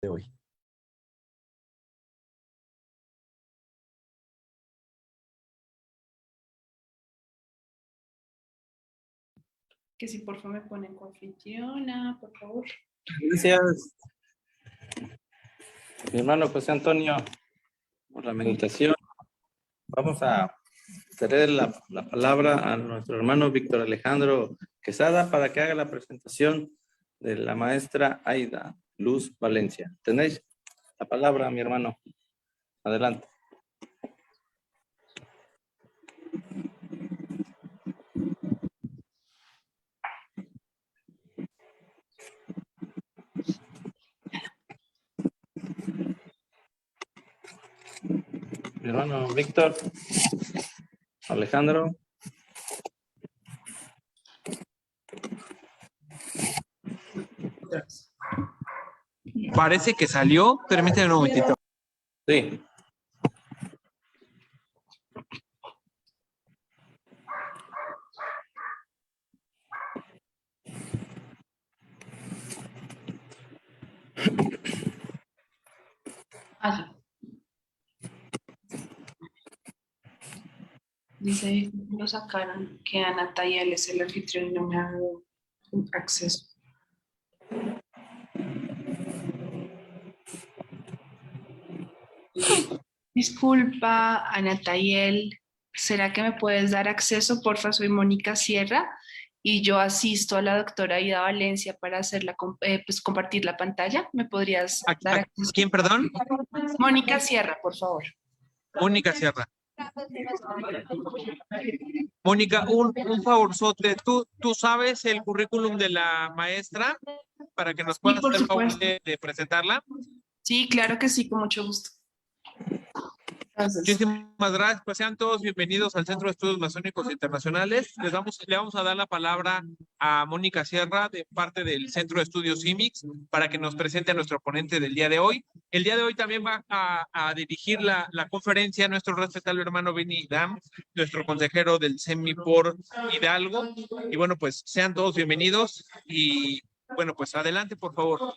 de hoy. Que si por favor me ponen coanfitriona, por favor. Gracias, mi hermano José Antonio, por la meditación. Vamos a ceder la palabra a nuestro hermano Víctor Alejandro Quesada para que haga la presentación de la maestra Aida Luz Valencia. Tenéis la palabra, mi hermano. Adelante. Mi hermano Víctor Alejandro. Parece que salió. Permíteme un momentito. Sí. Allá. Dice, lo sacaron, que Ana Tayel es el anfitrión y no me ha dado acceso. Disculpa, Ana Tayel, ¿será que me puedes dar acceso? Porfa, soy Mónica Sierra y yo asisto a la doctora Aida Valencia para hacerla, pues, compartir la pantalla. ¿Me podrías dar acceso? ¿Quién, perdón? Mónica Sierra, por favor. Mónica Sierra. Mónica, un favorzote. ¿Tú sabes el currículum de la maestra para que nos Sí, puedas por hacer el favor supuesto. de presentarla? Sí, claro que sí, con mucho gusto. Gracias. Muchísimas gracias. Pues sean todos bienvenidos al Centro de Estudios Masónicos Internacionales. Le vamos a dar la palabra a Mónica Sierra de parte del Centro de Estudios CIMIX para que nos presente a nuestro ponente del día de hoy. El día de hoy también va a dirigir la conferencia nuestro respetable hermano Benny Dam, nuestro consejero del CEMI por Hidalgo. Y bueno, pues sean todos bienvenidos y bueno, pues adelante, por favor.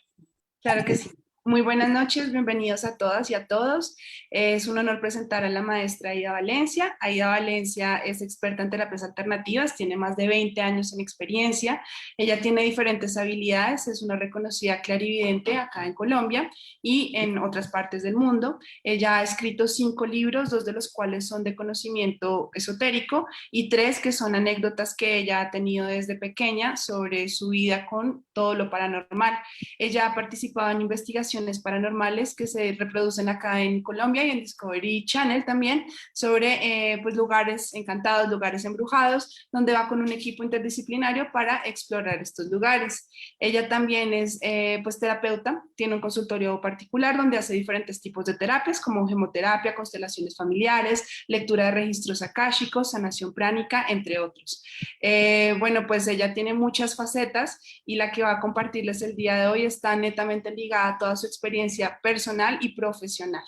Claro que sí. Muy buenas noches, bienvenidos a todas y a todos. Es un honor presentar a la maestra Aida Valencia. Aida Valencia es experta en terapias alternativas, tiene más de 20 años en experiencia. Ella tiene diferentes habilidades, es una reconocida clarividente acá en Colombia y en otras partes del mundo. Ella ha escrito 5 libros, 2 de los cuales son de conocimiento esotérico y 3 que son anécdotas que ella ha tenido desde pequeña sobre su vida con todo lo paranormal. Ella ha participado en investigaciones paranormales que se reproducen acá en Colombia y en Discovery Channel también sobre pues lugares encantados, lugares embrujados, donde va con un equipo interdisciplinario para explorar estos lugares. Ella también es pues terapeuta, tiene un consultorio particular donde hace diferentes tipos de terapias como gemoterapia, constelaciones familiares, lectura de registros akáshicos, sanación pránica, entre otros. Bueno, pues ella tiene muchas facetas y la que va a compartirles el día de hoy está netamente ligada a toda su experiencia personal y profesional.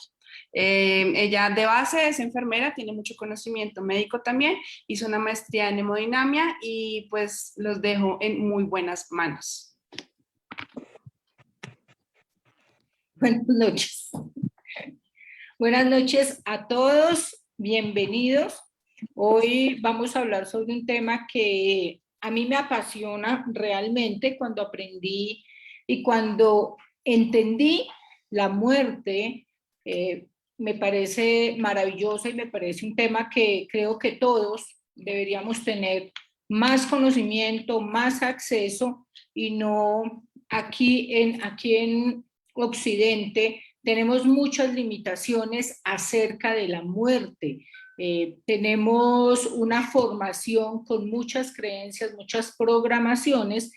Ella de base es enfermera, tiene mucho conocimiento médico también, hizo una maestría en hemodinamia y pues los dejo en muy buenas manos. Buenas noches. Buenas noches a todos, bienvenidos. Hoy vamos a hablar sobre un tema que a mí me apasiona realmente cuando aprendí y cuando entendí la muerte. Me parece maravillosa y me parece un tema que creo que todos deberíamos tener más conocimiento, más acceso y no aquí en Occidente tenemos muchas limitaciones acerca de la muerte. Tenemos una formación con muchas creencias, muchas programaciones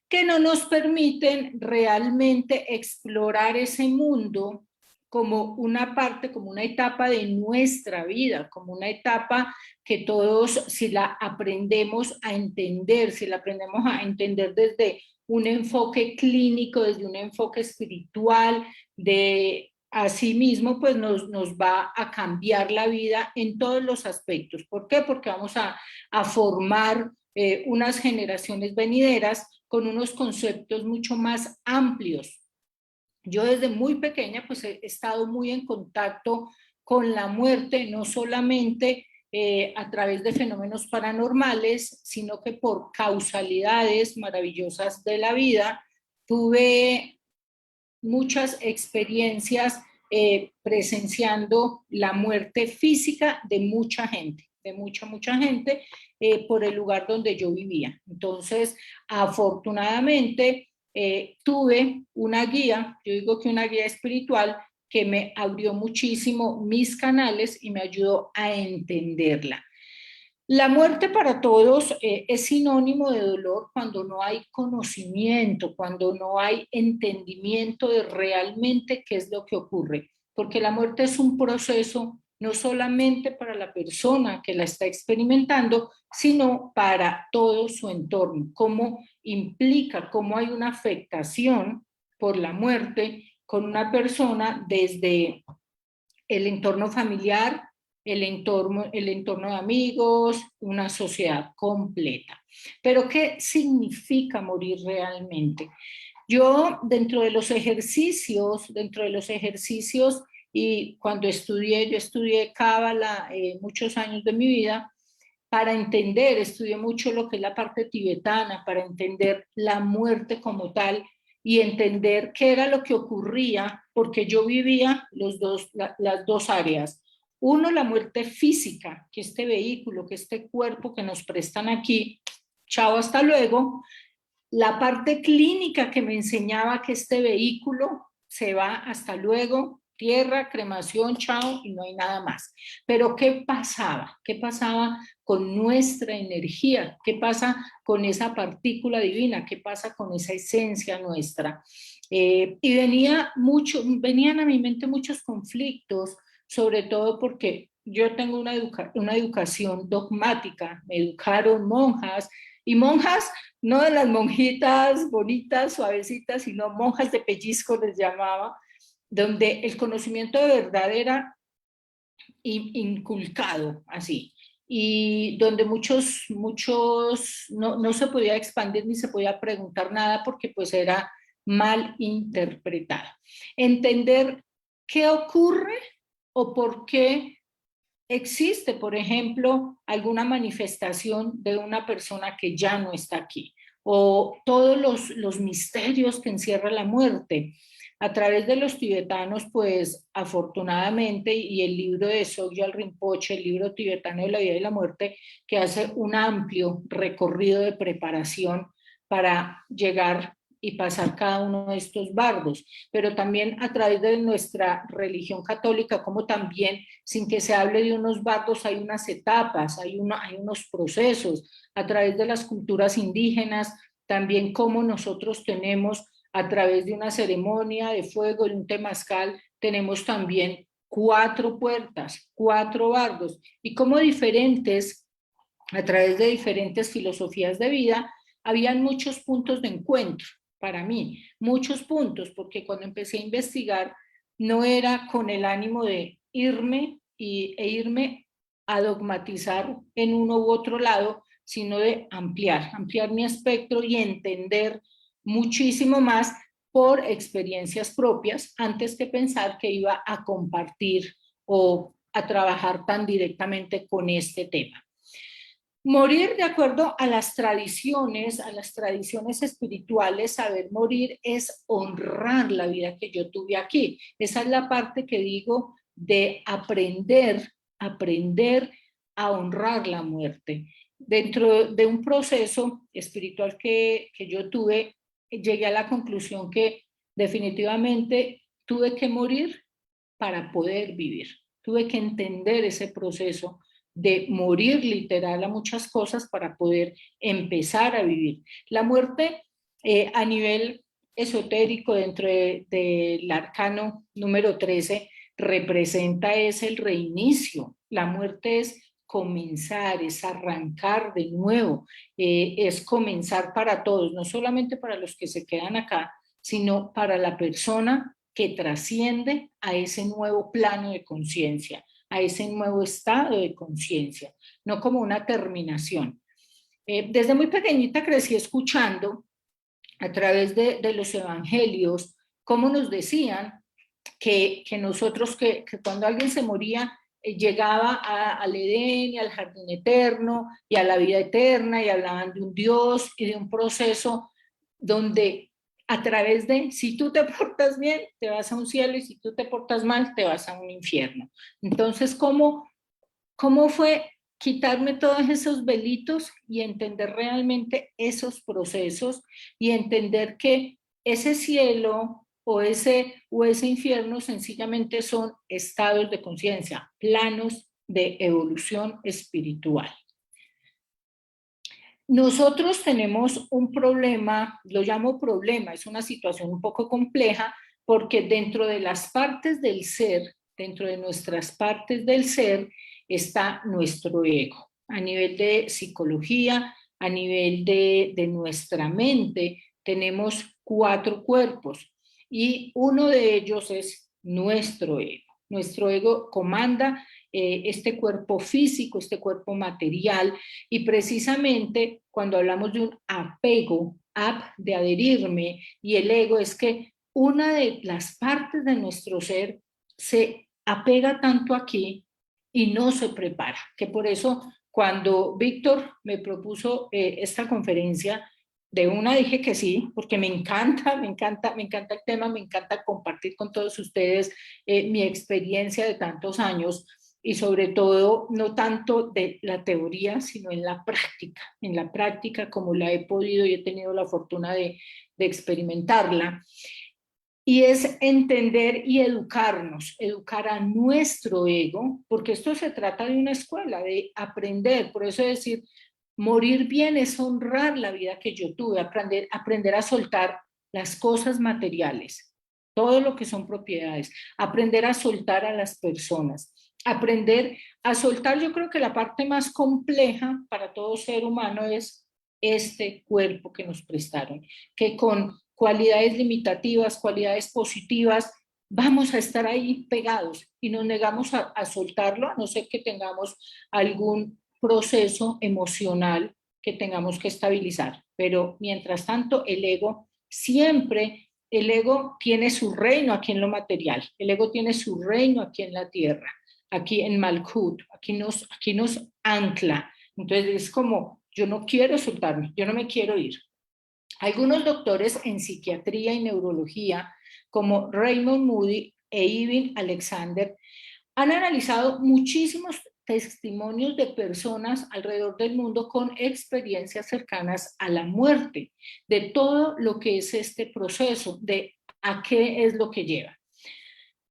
que no nos permiten realmente explorar ese mundo como una parte, como una etapa de nuestra vida, como una etapa que todos, si la aprendemos a entender, si la aprendemos a entender desde un enfoque clínico, desde un enfoque espiritual, de asimismo, pues nos va a cambiar la vida en todos los aspectos. ¿Por qué? Porque vamos a formar unas generaciones venideras con unos conceptos mucho más amplios yo desde muy pequeña pues he estado muy en contacto con la muerte, no solamente a través de fenómenos paranormales, sino que por causalidades maravillosas de la vida tuve muchas experiencias presenciando la muerte física de mucha gente, de mucha gente, por el lugar donde yo vivía. Entonces, afortunadamente, tuve una guía, yo digo que una guía espiritual, que me abrió muchísimo mis canales y me ayudó a entenderla. La muerte para todos es sinónimo de dolor cuando no hay conocimiento, cuando no hay entendimiento de realmente qué es lo que ocurre, porque la muerte es un proceso no solamente para la persona que la está experimentando, sino para todo su entorno, cómo implica, cómo hay una afectación por la muerte con una persona desde el entorno familiar, el entorno de amigos, una sociedad completa. Pero ¿qué significa morir realmente? Yo dentro de los ejercicios y cuando yo estudié Cábala muchos años de mi vida, para entender, estudié mucho lo que es la parte tibetana, para entender la muerte como tal y entender qué era lo que ocurría, porque yo vivía las dos áreas. Uno, la muerte física, que este vehículo, que este cuerpo que nos prestan aquí, chao, hasta luego. La parte clínica que me enseñaba que este vehículo se va, hasta luego, tierra, cremación, chao, y no hay nada más. Pero ¿qué pasaba? ¿Qué pasaba con nuestra energía? ¿Qué pasa con esa partícula divina? ¿Qué pasa con esa esencia nuestra? Y venían a mi mente muchos conflictos, sobre todo porque yo tengo una educación dogmática, me educaron monjas, y monjas no de las monjitas bonitas, suavecitas, sino monjas de pellizco les llamaba, donde el conocimiento de verdad era inculcado así, y donde muchos no se podía expandir ni se podía preguntar nada porque pues era mal interpretado. Entender qué ocurre o por qué existe, por ejemplo, alguna manifestación de una persona que ya no está aquí, o todos los misterios que encierra la muerte. A través de los tibetanos, pues afortunadamente, y el libro de Sogyal Rinpoche, el libro tibetano de la vida y la muerte, que hace un amplio recorrido de preparación para llegar y pasar cada uno de estos bardos, pero también a través de nuestra religión católica, como también, sin que se hable de unos bardos, hay unas etapas, hay unos procesos, a través de las culturas indígenas, también como nosotros tenemos a través de una ceremonia de fuego, de un temazcal, tenemos también 4 puertas, 4 bardos, y como diferentes, a través de diferentes filosofías de vida, habían muchos puntos de encuentro para mí, muchos puntos, porque cuando empecé a investigar no era con el ánimo de irme irme a dogmatizar en uno u otro lado, sino de ampliar mi espectro y entender muchísimo más por experiencias propias antes que pensar que iba a compartir o a trabajar tan directamente con este tema. Morir de acuerdo a las tradiciones espirituales, saber morir es honrar la vida que yo tuve aquí. Esa es la parte que digo de aprender a honrar la muerte. Dentro de un proceso espiritual que yo tuve, llegué a la conclusión que definitivamente tuve que morir para poder vivir. Tuve que entender ese proceso de morir literal a muchas cosas para poder empezar a vivir. La muerte a nivel esotérico dentro del arcano número 13 representa es el reinicio. La muerte es comenzar, es arrancar de nuevo, es comenzar para todos, no solamente para los que se quedan acá, sino para la persona que trasciende a ese nuevo plano de conciencia, a ese nuevo estado de conciencia, no como una terminación. Desde muy pequeñita crecí escuchando a través de los evangelios cómo nos decían que nosotros, que cuando alguien se moría, llegaba al Edén y al jardín eterno y a la vida eterna, y hablaban de un Dios y de un proceso donde a través de, si tú te portas bien, te vas a un cielo, y si tú te portas mal, te vas a un infierno. Entonces, ¿cómo fue quitarme todos esos velitos y entender realmente esos procesos, y entender que ese cielo o ese infierno sencillamente son estados de conciencia, planos de evolución espiritual? Nosotros tenemos un problema, lo llamo problema, es una situación un poco compleja, porque dentro de las partes del ser, dentro de nuestras partes del ser, está nuestro ego. A nivel de psicología, a nivel de nuestra mente, tenemos 4 cuerpos, y uno de ellos es nuestro ego. Nuestro ego comanda este cuerpo físico, este cuerpo material, y precisamente cuando hablamos de un apego, de adherirme, y el ego, es que una de las partes de nuestro ser se apega tanto aquí y no se prepara, que por eso cuando Víctor me propuso esta conferencia, de una dije que sí, porque me encanta, me encanta, me encanta el tema, me encanta compartir con todos ustedes mi experiencia de tantos años, y sobre todo no tanto de la teoría, sino en la práctica como la he podido y he tenido la fortuna de experimentarla. Y es entender y educarnos, educar a nuestro ego, porque esto se trata de una escuela, de aprender. Por eso decir, morir bien es honrar la vida que yo tuve, aprender a soltar las cosas materiales, todo lo que son propiedades, aprender a soltar a las personas, aprender a soltar. Yo creo que la parte más compleja para todo ser humano es este cuerpo que nos prestaron, que con cualidades limitativas, cualidades positivas, vamos a estar ahí pegados y nos negamos a soltarlo, a no ser que tengamos algún proceso emocional que tengamos que estabilizar. Pero mientras tanto, el ego tiene su reino aquí en lo material, el ego tiene su reino aquí en la tierra, aquí en Malkut, aquí nos ancla. Entonces es como, yo no quiero soltarme, yo no me quiero ir. Algunos doctores en psiquiatría y neurología, como Raymond Moody e Ivan Alexander, han analizado muchísimos testimonios de personas alrededor del mundo con experiencias cercanas a la muerte, de todo lo que es este proceso, de a qué es lo que lleva.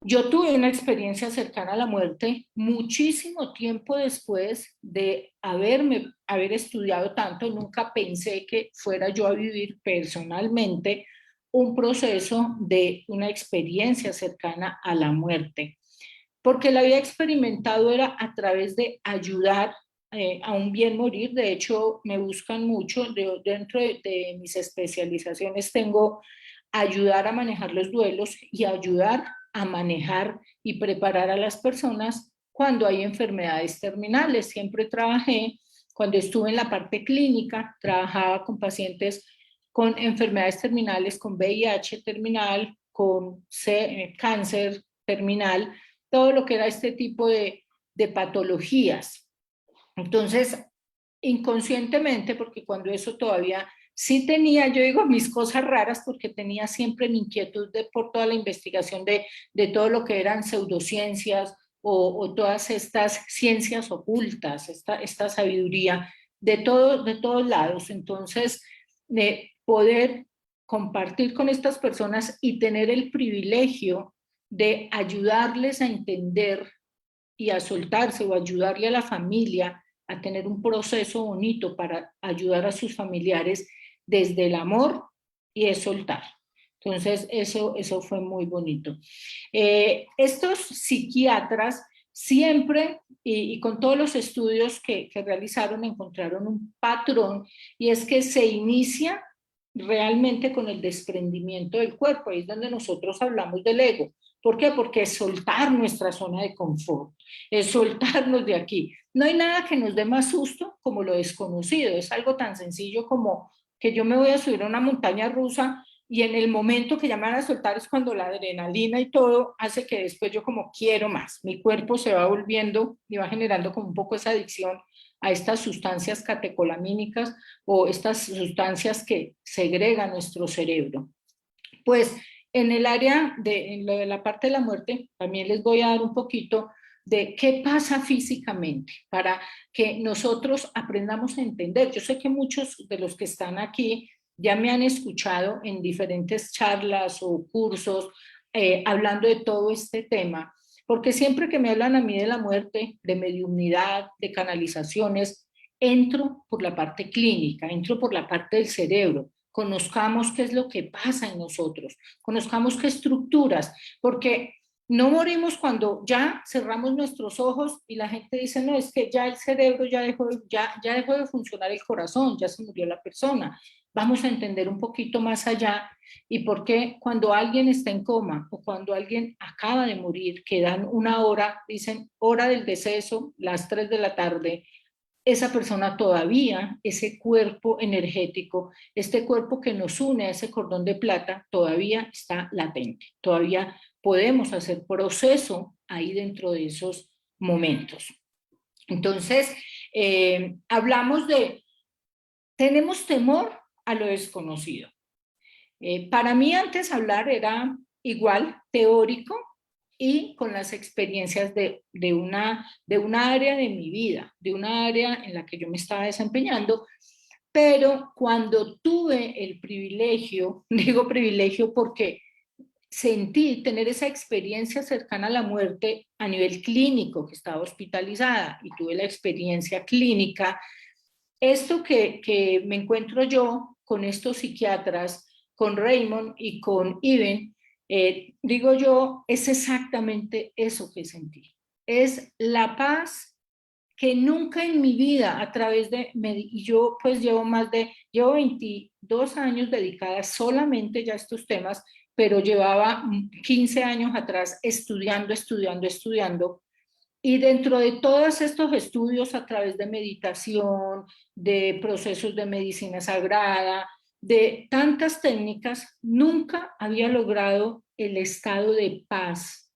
Yo tuve una experiencia cercana a la muerte muchísimo tiempo después de haber estudiado tanto. Nunca pensé que fuera yo a vivir personalmente un proceso de una experiencia cercana a la muerte, porque la había experimentado era a través de ayudar a un bien morir. De hecho, me buscan mucho. Dentro de mis especializaciones tengo ayudar a manejar los duelos y ayudar a manejar y preparar a las personas cuando hay enfermedades terminales. Siempre trabajé, cuando estuve en la parte clínica, trabajaba con pacientes con enfermedades terminales, con VIH terminal, con cáncer terminal, todo lo que era este tipo de patologías. Entonces, inconscientemente, porque cuando eso todavía sí tenía, yo digo, mis cosas raras, porque tenía siempre mi inquietud por toda la investigación de todo lo que eran pseudociencias o todas estas ciencias ocultas, esta sabiduría de todos lados. Entonces, de poder compartir con estas personas y tener el privilegio de ayudarles a entender y a soltarse, o ayudarle a la familia a tener un proceso bonito para ayudar a sus familiares desde el amor y es soltar. Entonces, eso fue muy bonito. Estos psiquiatras siempre, y con todos los estudios que realizaron, encontraron un patrón, y es que se inicia realmente con el desprendimiento del cuerpo. Ahí es donde nosotros hablamos del ego. ¿Por qué? Porque es soltar nuestra zona de confort, es soltarnos de aquí. No hay nada que nos dé más susto como lo desconocido. Es algo tan sencillo como que yo me voy a subir a una montaña rusa y en el momento que ya me van a soltar es cuando la adrenalina y todo hace que después yo como quiero más. Mi cuerpo se va volviendo y va generando como un poco esa adicción a estas sustancias catecolamínicas o estas sustancias que segrega nuestro cerebro. Pues en el área en lo de la parte de la muerte, también les voy a dar un poquito de qué pasa físicamente para que nosotros aprendamos a entender. Yo sé que muchos de los que están aquí ya me han escuchado en diferentes charlas o cursos hablando de todo este tema, porque siempre que me hablan a mí de la muerte, de mediunidad, de canalizaciones, entro por la parte clínica, entro por la parte del cerebro. Conozcamos qué es lo que pasa en nosotros, conozcamos qué estructuras, porque no morimos cuando ya cerramos nuestros ojos y la gente dice, no, es que ya el cerebro ya dejó de funcionar el corazón, ya se murió la persona. Vamos a entender un poquito más allá y por qué cuando alguien está en coma o cuando alguien acaba de morir, que dan una hora, dicen hora del deceso, las 3 de la tarde, esa persona todavía, ese cuerpo energético, este cuerpo que nos une a ese cordón de plata, todavía está latente, todavía podemos hacer proceso ahí dentro de esos momentos. Entonces, hablamos de, tenemos temor a lo desconocido. Para mí antes hablar era igual teórico y con las experiencias de una área de mi vida, de una área en la que yo me estaba desempeñando, pero cuando tuve el privilegio, digo privilegio porque sentí tener esa experiencia cercana a la muerte a nivel clínico, que estaba hospitalizada y tuve la experiencia clínica, esto que me encuentro yo con estos psiquiatras, con Raymond y con Iben, digo yo, es exactamente eso que sentí. Es la paz que nunca en mi vida a través de, y yo pues llevo 22 años dedicada solamente ya a estos temas, pero llevaba 15 años atrás estudiando. Y dentro de todos estos estudios a través de meditación, de procesos de medicina sagrada, de tantas técnicas, nunca había logrado el estado de paz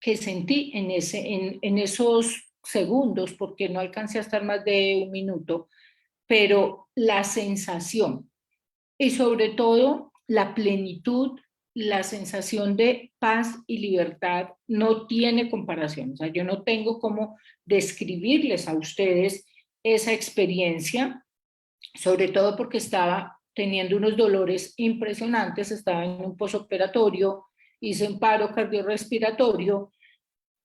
que sentí en esos segundos, porque no alcancé a estar más de un minuto, pero la sensación y sobre todo la plenitud, la sensación de paz y libertad no tiene comparación. O sea, yo no tengo cómo describirles a ustedes esa experiencia, sobre todo porque estaba teniendo unos dolores impresionantes, estaba en un posoperatorio, hice un paro cardiorrespiratorio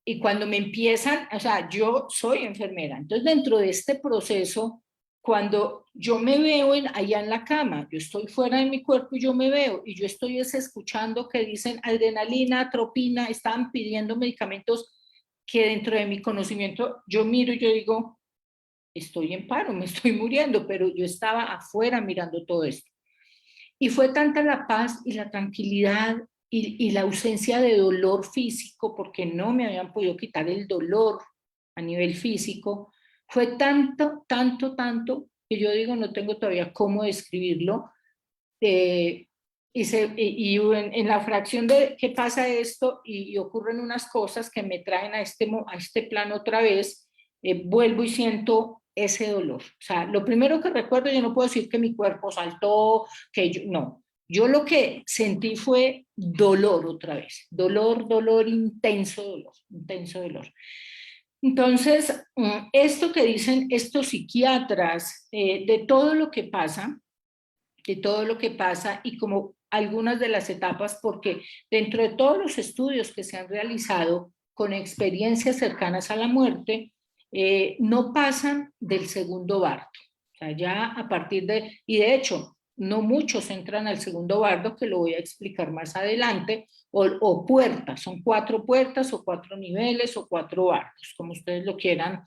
y cuando me empiezan, o sea, yo soy enfermera, entonces dentro de este proceso, cuando yo me veo allá en la cama, yo estoy fuera de mi cuerpo y yo me veo, y yo estoy escuchando que dicen adrenalina, atropina, están pidiendo medicamentos que dentro de mi conocimiento yo miro y yo digo, estoy en paro, me estoy muriendo, pero yo estaba afuera mirando todo esto. Y fue tanta la paz y la tranquilidad y la ausencia de dolor físico, porque no me habían podido quitar el dolor a nivel físico, fue tanto, que yo digo, no tengo todavía cómo describirlo. En la fracción de que pasa esto y ocurren unas cosas que me traen a este plano otra vez, vuelvo y siento ese dolor. O sea, lo primero que recuerdo, yo no puedo decir que mi cuerpo saltó, no. Yo lo que sentí fue dolor otra vez, dolor, intenso dolor. Entonces, esto que dicen estos psiquiatras, de todo lo que pasa y como algunas de las etapas, porque dentro de todos los estudios que se han realizado con experiencias cercanas a la muerte, no pasan del segundo bardo. O sea, ya a partir y de hecho, no muchos entran al segundo bardo, que lo voy a explicar más adelante, o puertas, son 4 puertas o 4 niveles o 4 bardos, como ustedes lo quieran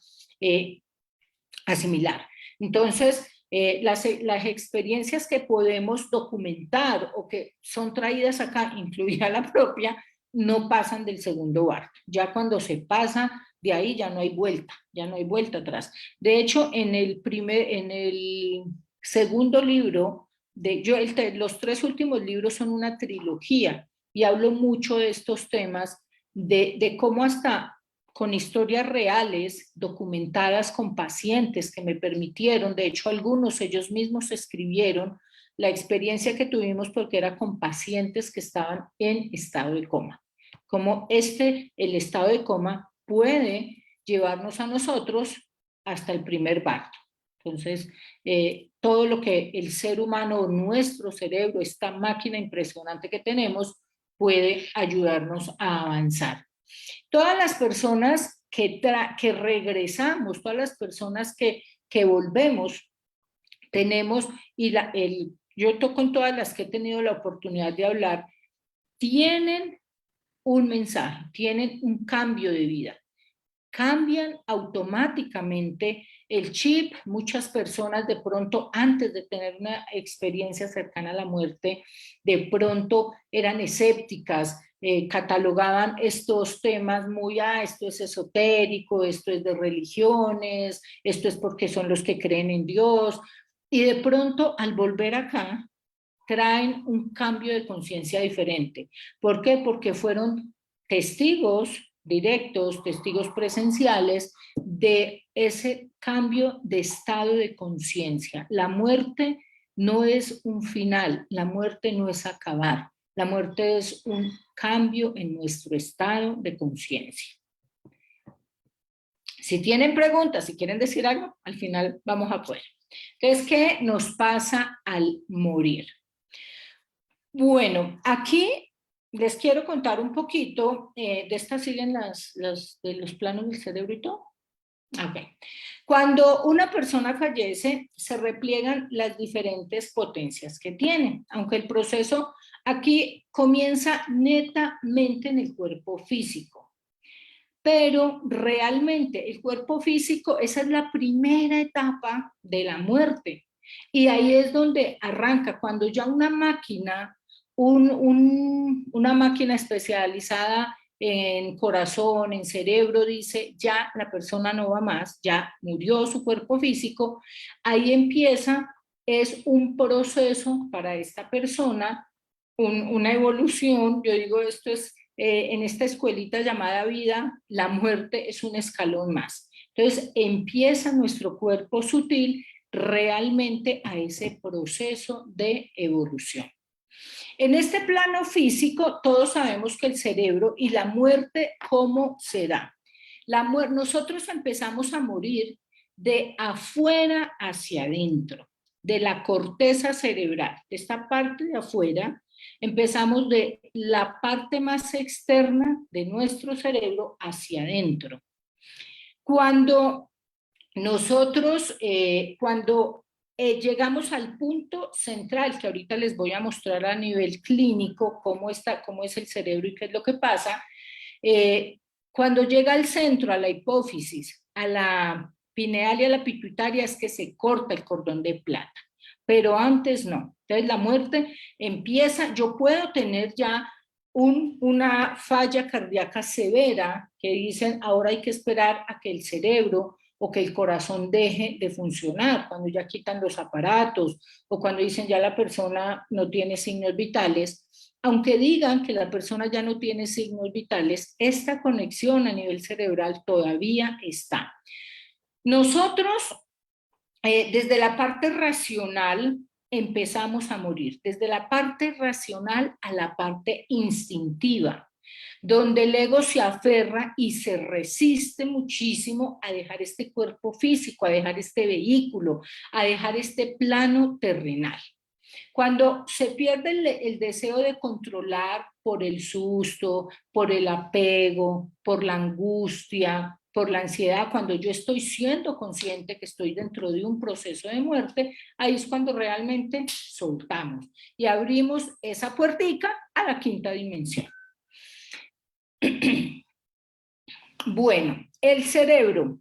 asimilar. Entonces, las experiencias que podemos documentar o que son traídas acá, incluida la propia, no pasan del segundo bardo. Ya cuando se pasa de ahí ya no hay vuelta atrás. De hecho, en el segundo libro los 3 últimos libros son una trilogía y hablo mucho de estos temas, de cómo hasta con historias reales documentadas con pacientes que me permitieron, de hecho algunos ellos mismos escribieron la experiencia que tuvimos porque era con pacientes que estaban en estado de coma. Como el estado de coma puede llevarnos a nosotros hasta el primer parto. Entonces, todo lo que el ser humano, nuestro cerebro, esta máquina impresionante que tenemos, puede ayudarnos a avanzar. Todas las personas que regresamos, todas las personas que volvemos, tenemos, yo con todas las que he tenido la oportunidad de hablar, tienen un mensaje, tienen un cambio de vida. Cambian automáticamente el chip. Muchas personas de pronto antes de tener una experiencia cercana a la muerte, de pronto eran escépticas, catalogaban estos temas muy, esto es esotérico, esto es de religiones, esto es porque son los que creen en Dios, y de pronto al volver acá traen un cambio de conciencia diferente. ¿Por qué? Porque fueron testigos directos, testigos presenciales de ese cambio de estado de conciencia. La muerte no es un final, la muerte no es acabar, la muerte es un cambio en nuestro estado de conciencia. Si tienen preguntas, si quieren decir algo, al final vamos a poder. Entonces, ¿qué nos pasa al morir? Bueno, aquí les quiero contar un poquito, de estas siguen de los planos del cerebro y todo. Okay. Cuando una persona fallece, se repliegan las diferentes potencias que tiene, aunque el proceso aquí comienza netamente en el cuerpo físico. Pero realmente el cuerpo físico, esa es la primera etapa de la muerte. Y ahí es donde arranca, cuando ya una máquina, una máquina especializada en corazón, en cerebro, dice ya la persona no va más, ya murió su cuerpo físico, ahí empieza, es un proceso para esta persona, una evolución. Yo digo, esto es, en esta escuelita llamada vida, la muerte es un escalón más. Entonces empieza nuestro cuerpo sutil realmente a ese proceso de evolución. En este plano físico, todos sabemos que el cerebro y la muerte, ¿cómo se da? Nosotros empezamos a morir de afuera hacia adentro, de la corteza cerebral, de esta parte de afuera, empezamos de la parte más externa de nuestro cerebro hacia adentro. Cuando nosotros, llegamos al punto central, que ahorita les voy a mostrar a nivel clínico cómo es el cerebro y qué es lo que pasa, cuando llega al centro, a la hipófisis, a la pineal y a la pituitaria, es que se corta el cordón de plata, pero antes no. Entonces la muerte empieza, yo puedo tener ya una falla cardíaca severa, que dicen ahora hay que esperar a que el cerebro o que el corazón deje de funcionar, cuando ya quitan los aparatos, o cuando dicen ya la persona no tiene signos vitales. Aunque digan que la persona ya no tiene signos vitales, esta conexión a nivel cerebral todavía está. Nosotros, desde la parte racional, empezamos a morir, desde la parte racional a la parte instintiva, donde el ego se aferra y se resiste muchísimo a dejar este cuerpo físico, a dejar este vehículo, a dejar este plano terrenal. Cuando se pierde el deseo de controlar por el susto, por el apego, por la angustia, por la ansiedad, cuando yo estoy siendo consciente que estoy dentro de un proceso de muerte, ahí es cuando realmente soltamos y abrimos esa puertica a la quinta dimensión. Bueno, el cerebro.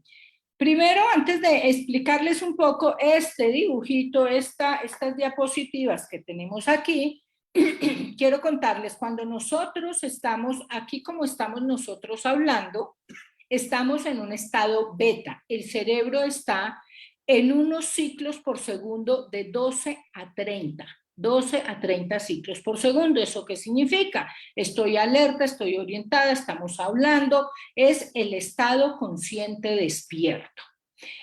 Primero, antes de explicarles un poco este dibujito, estas diapositivas que tenemos aquí, quiero contarles, cuando nosotros estamos aquí como estamos nosotros hablando, estamos en un estado beta. El cerebro está en unos ciclos por segundo de 12 a 30. 12 a 30 ciclos por segundo. ¿Eso qué significa? Estoy alerta, estoy orientada, estamos hablando, es el estado consciente despierto.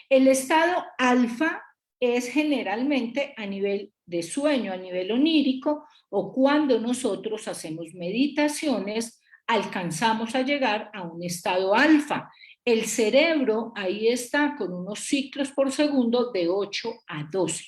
El estado alfa es generalmente a nivel de sueño, a nivel onírico, o cuando nosotros hacemos meditaciones, alcanzamos a llegar a un estado alfa. El cerebro ahí está con unos ciclos por segundo de 8 a 12.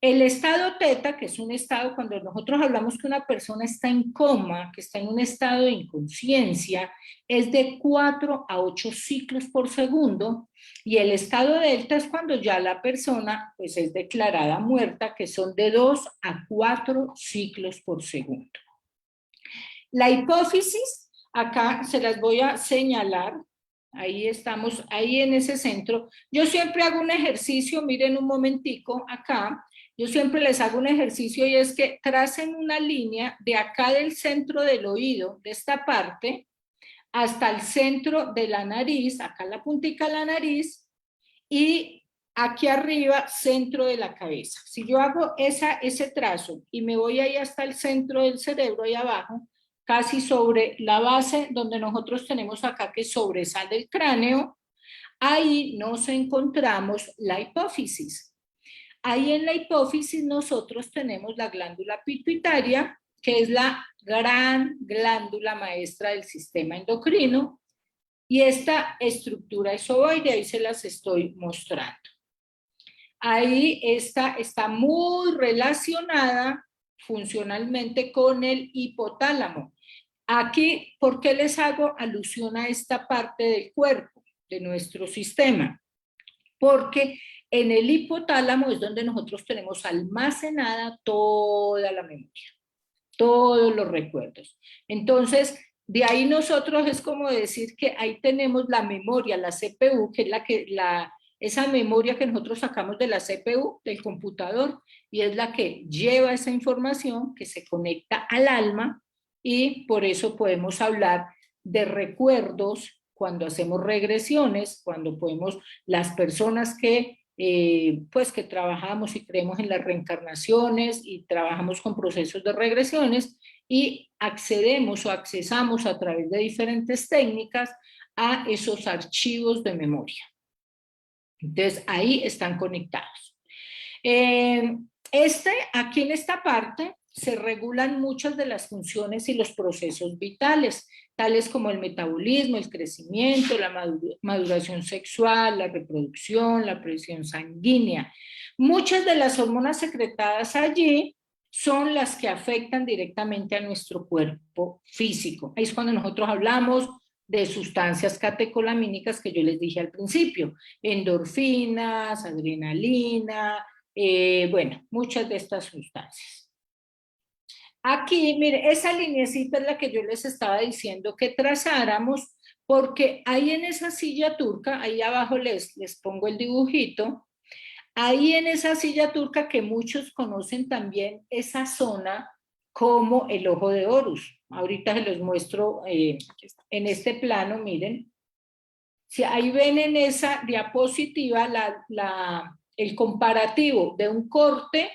El estado teta, que es un estado cuando nosotros hablamos que una persona está en coma, que está en un estado de inconsciencia, es de 4 a 8 ciclos por segundo, y el estado delta es cuando ya la persona pues, es declarada muerta, que son de 2 a 4 ciclos por segundo. La hipófisis, acá se las voy a señalar, ahí estamos, ahí en ese centro. Yo siempre hago un ejercicio, miren un momentico acá, yo siempre les hago un ejercicio y es que tracen una línea de acá del centro del oído, de esta parte, hasta el centro de la nariz, acá la puntica de la nariz, y aquí arriba, centro de la cabeza. Si yo hago ese trazo y me voy ahí hasta el centro del cerebro, ahí abajo, casi sobre la base donde nosotros tenemos acá que sobresale el cráneo, ahí nos encontramos la hipófisis. Ahí en la hipófisis nosotros tenemos la glándula pituitaria, que es la gran glándula maestra del sistema endocrino, y esta estructura es ovoide, ahí se las estoy mostrando. Ahí está muy relacionada funcionalmente con el hipotálamo. Aquí, ¿por qué les hago alusión a esta parte del cuerpo, de nuestro sistema? Porque en el hipotálamo es donde nosotros tenemos almacenada toda la memoria, todos los recuerdos. Entonces, de ahí nosotros es como decir que ahí tenemos la memoria, la CPU, que es esa memoria que nosotros sacamos de la CPU, del computador, y es la que lleva esa información que se conecta al alma, y por eso podemos hablar de recuerdos cuando hacemos regresiones, cuando podemos, las personas que pues que trabajamos y creemos en las reencarnaciones y trabajamos con procesos de regresiones y accedemos o accesamos a través de diferentes técnicas a esos archivos de memoria. Entonces ahí están conectados. Aquí en esta parte se regulan muchas de las funciones y los procesos vitales, tales como el metabolismo, el crecimiento, la maduración sexual, la reproducción, la presión sanguínea. Muchas de las hormonas secretadas allí son las que afectan directamente a nuestro cuerpo físico. Ahí es cuando nosotros hablamos de sustancias catecolamínicas que yo les dije al principio, endorfinas, adrenalina, bueno, muchas de estas sustancias. Aquí, mire, esa lineecita es la que yo les estaba diciendo que trazáramos, porque ahí en esa silla turca, ahí abajo les pongo el dibujito, ahí en esa silla turca que muchos conocen también esa zona como el ojo de Horus. Ahorita se los muestro en este plano, miren. Si ahí ven en esa diapositiva el comparativo de un corte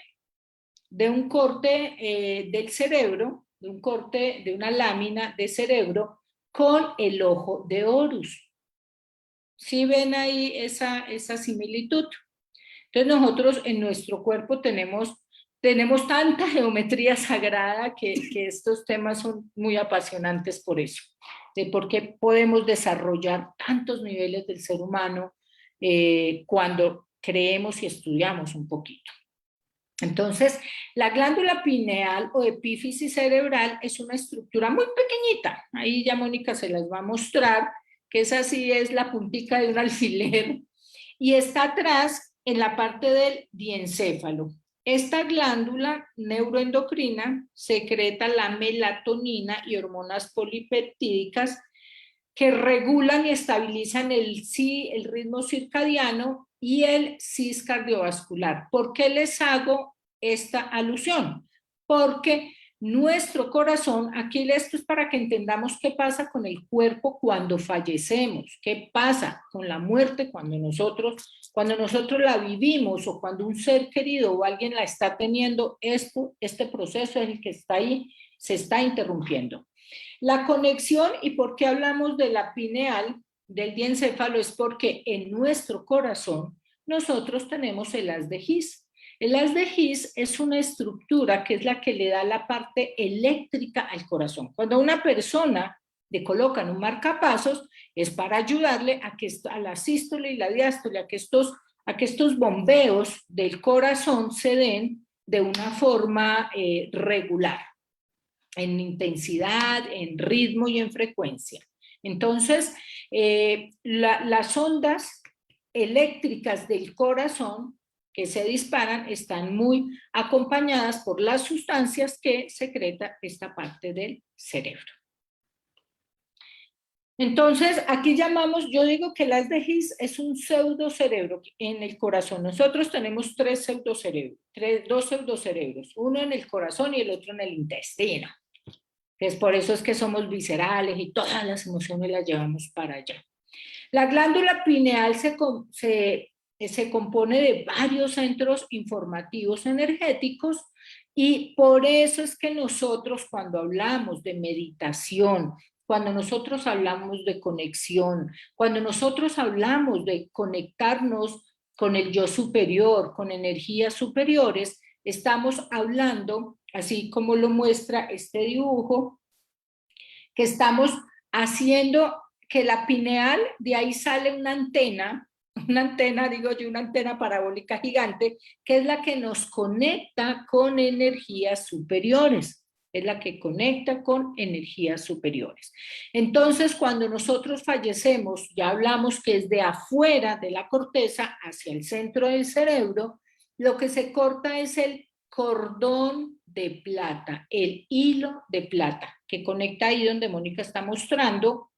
del cerebro, de un corte de una lámina de cerebro con el ojo de Horus. ¿Sí ven ahí esa similitud? Entonces nosotros en nuestro cuerpo tenemos tanta geometría sagrada que estos temas son muy apasionantes por eso, de por qué podemos desarrollar tantos niveles del ser humano cuando creemos y estudiamos un poquito. Entonces, la glándula pineal o epífisis cerebral es una estructura muy pequeñita. Ahí ya Mónica se las va a mostrar, que esa sí es la puntica de un alfiler. Y está atrás en la parte del diencéfalo. Esta glándula neuroendocrina secreta la melatonina y hormonas polipeptídicas que regulan y estabilizan el ritmo circadiano y el cis cardiovascular. ¿Por qué les hago esta alusión? Porque nuestro corazón, aquí esto es para que entendamos qué pasa con el cuerpo cuando fallecemos, qué pasa con la muerte cuando nosotros la vivimos o cuando un ser querido o alguien la está teniendo, este proceso es el que está ahí, se está interrumpiendo. La conexión, y por qué hablamos de la pineal, del diencéfalo, es porque en nuestro corazón nosotros tenemos el haz de His. El haz de His es una estructura que es la que le da la parte eléctrica al corazón. Cuando a una persona le colocan un marcapasos, es para ayudarle a la sístole y la diástole, a que estos bombeos del corazón se den de una forma regular, en intensidad, en ritmo y en frecuencia. Entonces, las ondas eléctricas del corazón que se disparan están muy acompañadas por las sustancias que secreta esta parte del cerebro. Entonces, aquí llamamos, yo digo que el haz de His es un pseudocerebro en el corazón. Nosotros tenemos dos pseudocerebros, uno en el corazón y el otro en el intestino. Entonces, por eso es que somos viscerales y todas las emociones las llevamos para allá. La glándula pineal se compone de varios centros informativos energéticos y por eso es que nosotros cuando hablamos de meditación, cuando nosotros hablamos de conexión, cuando nosotros hablamos de conectarnos con el yo superior, con energías superiores, estamos hablando, así como lo muestra este dibujo, que estamos haciendo que la pineal, de ahí sale una antena, digo yo, una antena parabólica gigante, que es la que nos conecta con energías superiores, es la que conecta con energías superiores. Entonces, cuando nosotros fallecemos, ya hablamos que es de afuera de la corteza hacia el centro del cerebro, lo que se corta es el cordón de plata, el hilo de plata, que conecta ahí donde Mónica está mostrando,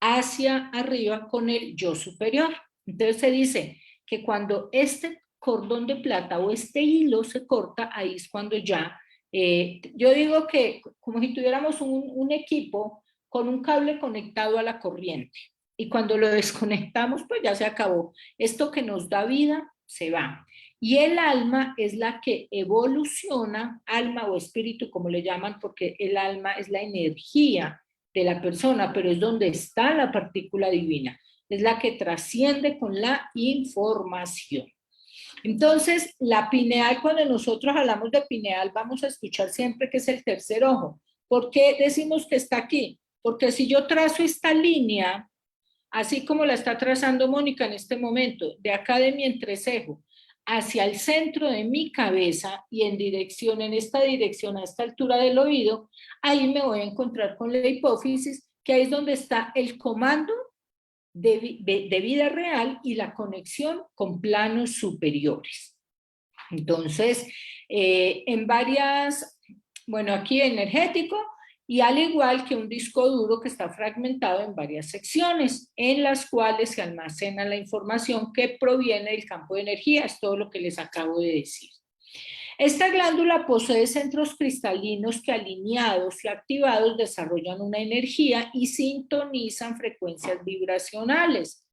hacia arriba con el yo superior. Entonces se dice que cuando este cordón de plata o este hilo se corta, ahí es cuando ya, yo digo que como si tuviéramos un equipo con un cable conectado a la corriente y cuando lo desconectamos pues ya se acabó. Esto que nos da vida se va. Y el alma es la que evoluciona, alma o espíritu como le llaman, porque el alma es la energía de la persona, pero es donde está la partícula divina, es la que trasciende con la información. Entonces, la pineal, cuando nosotros hablamos de pineal, vamos a escuchar siempre que es el tercer ojo. ¿Por qué decimos que está aquí? Porque si yo trazo esta línea, así como la está trazando Mónica en este momento, de acá de mi entrecejo, hacia el centro de mi cabeza y en esta dirección, a esta altura del oído, ahí me voy a encontrar con la hipófisis, que ahí es donde está el comando de vida real y la conexión con planos superiores. Entonces, aquí energético, y al igual que un disco duro que está fragmentado en varias secciones, en las cuales se almacena la información que proviene del campo de energía, es todo lo que les acabo de decir. Esta glándula posee centros cristalinos que alineados y activados desarrollan una energía y sintonizan frecuencias vibracionales.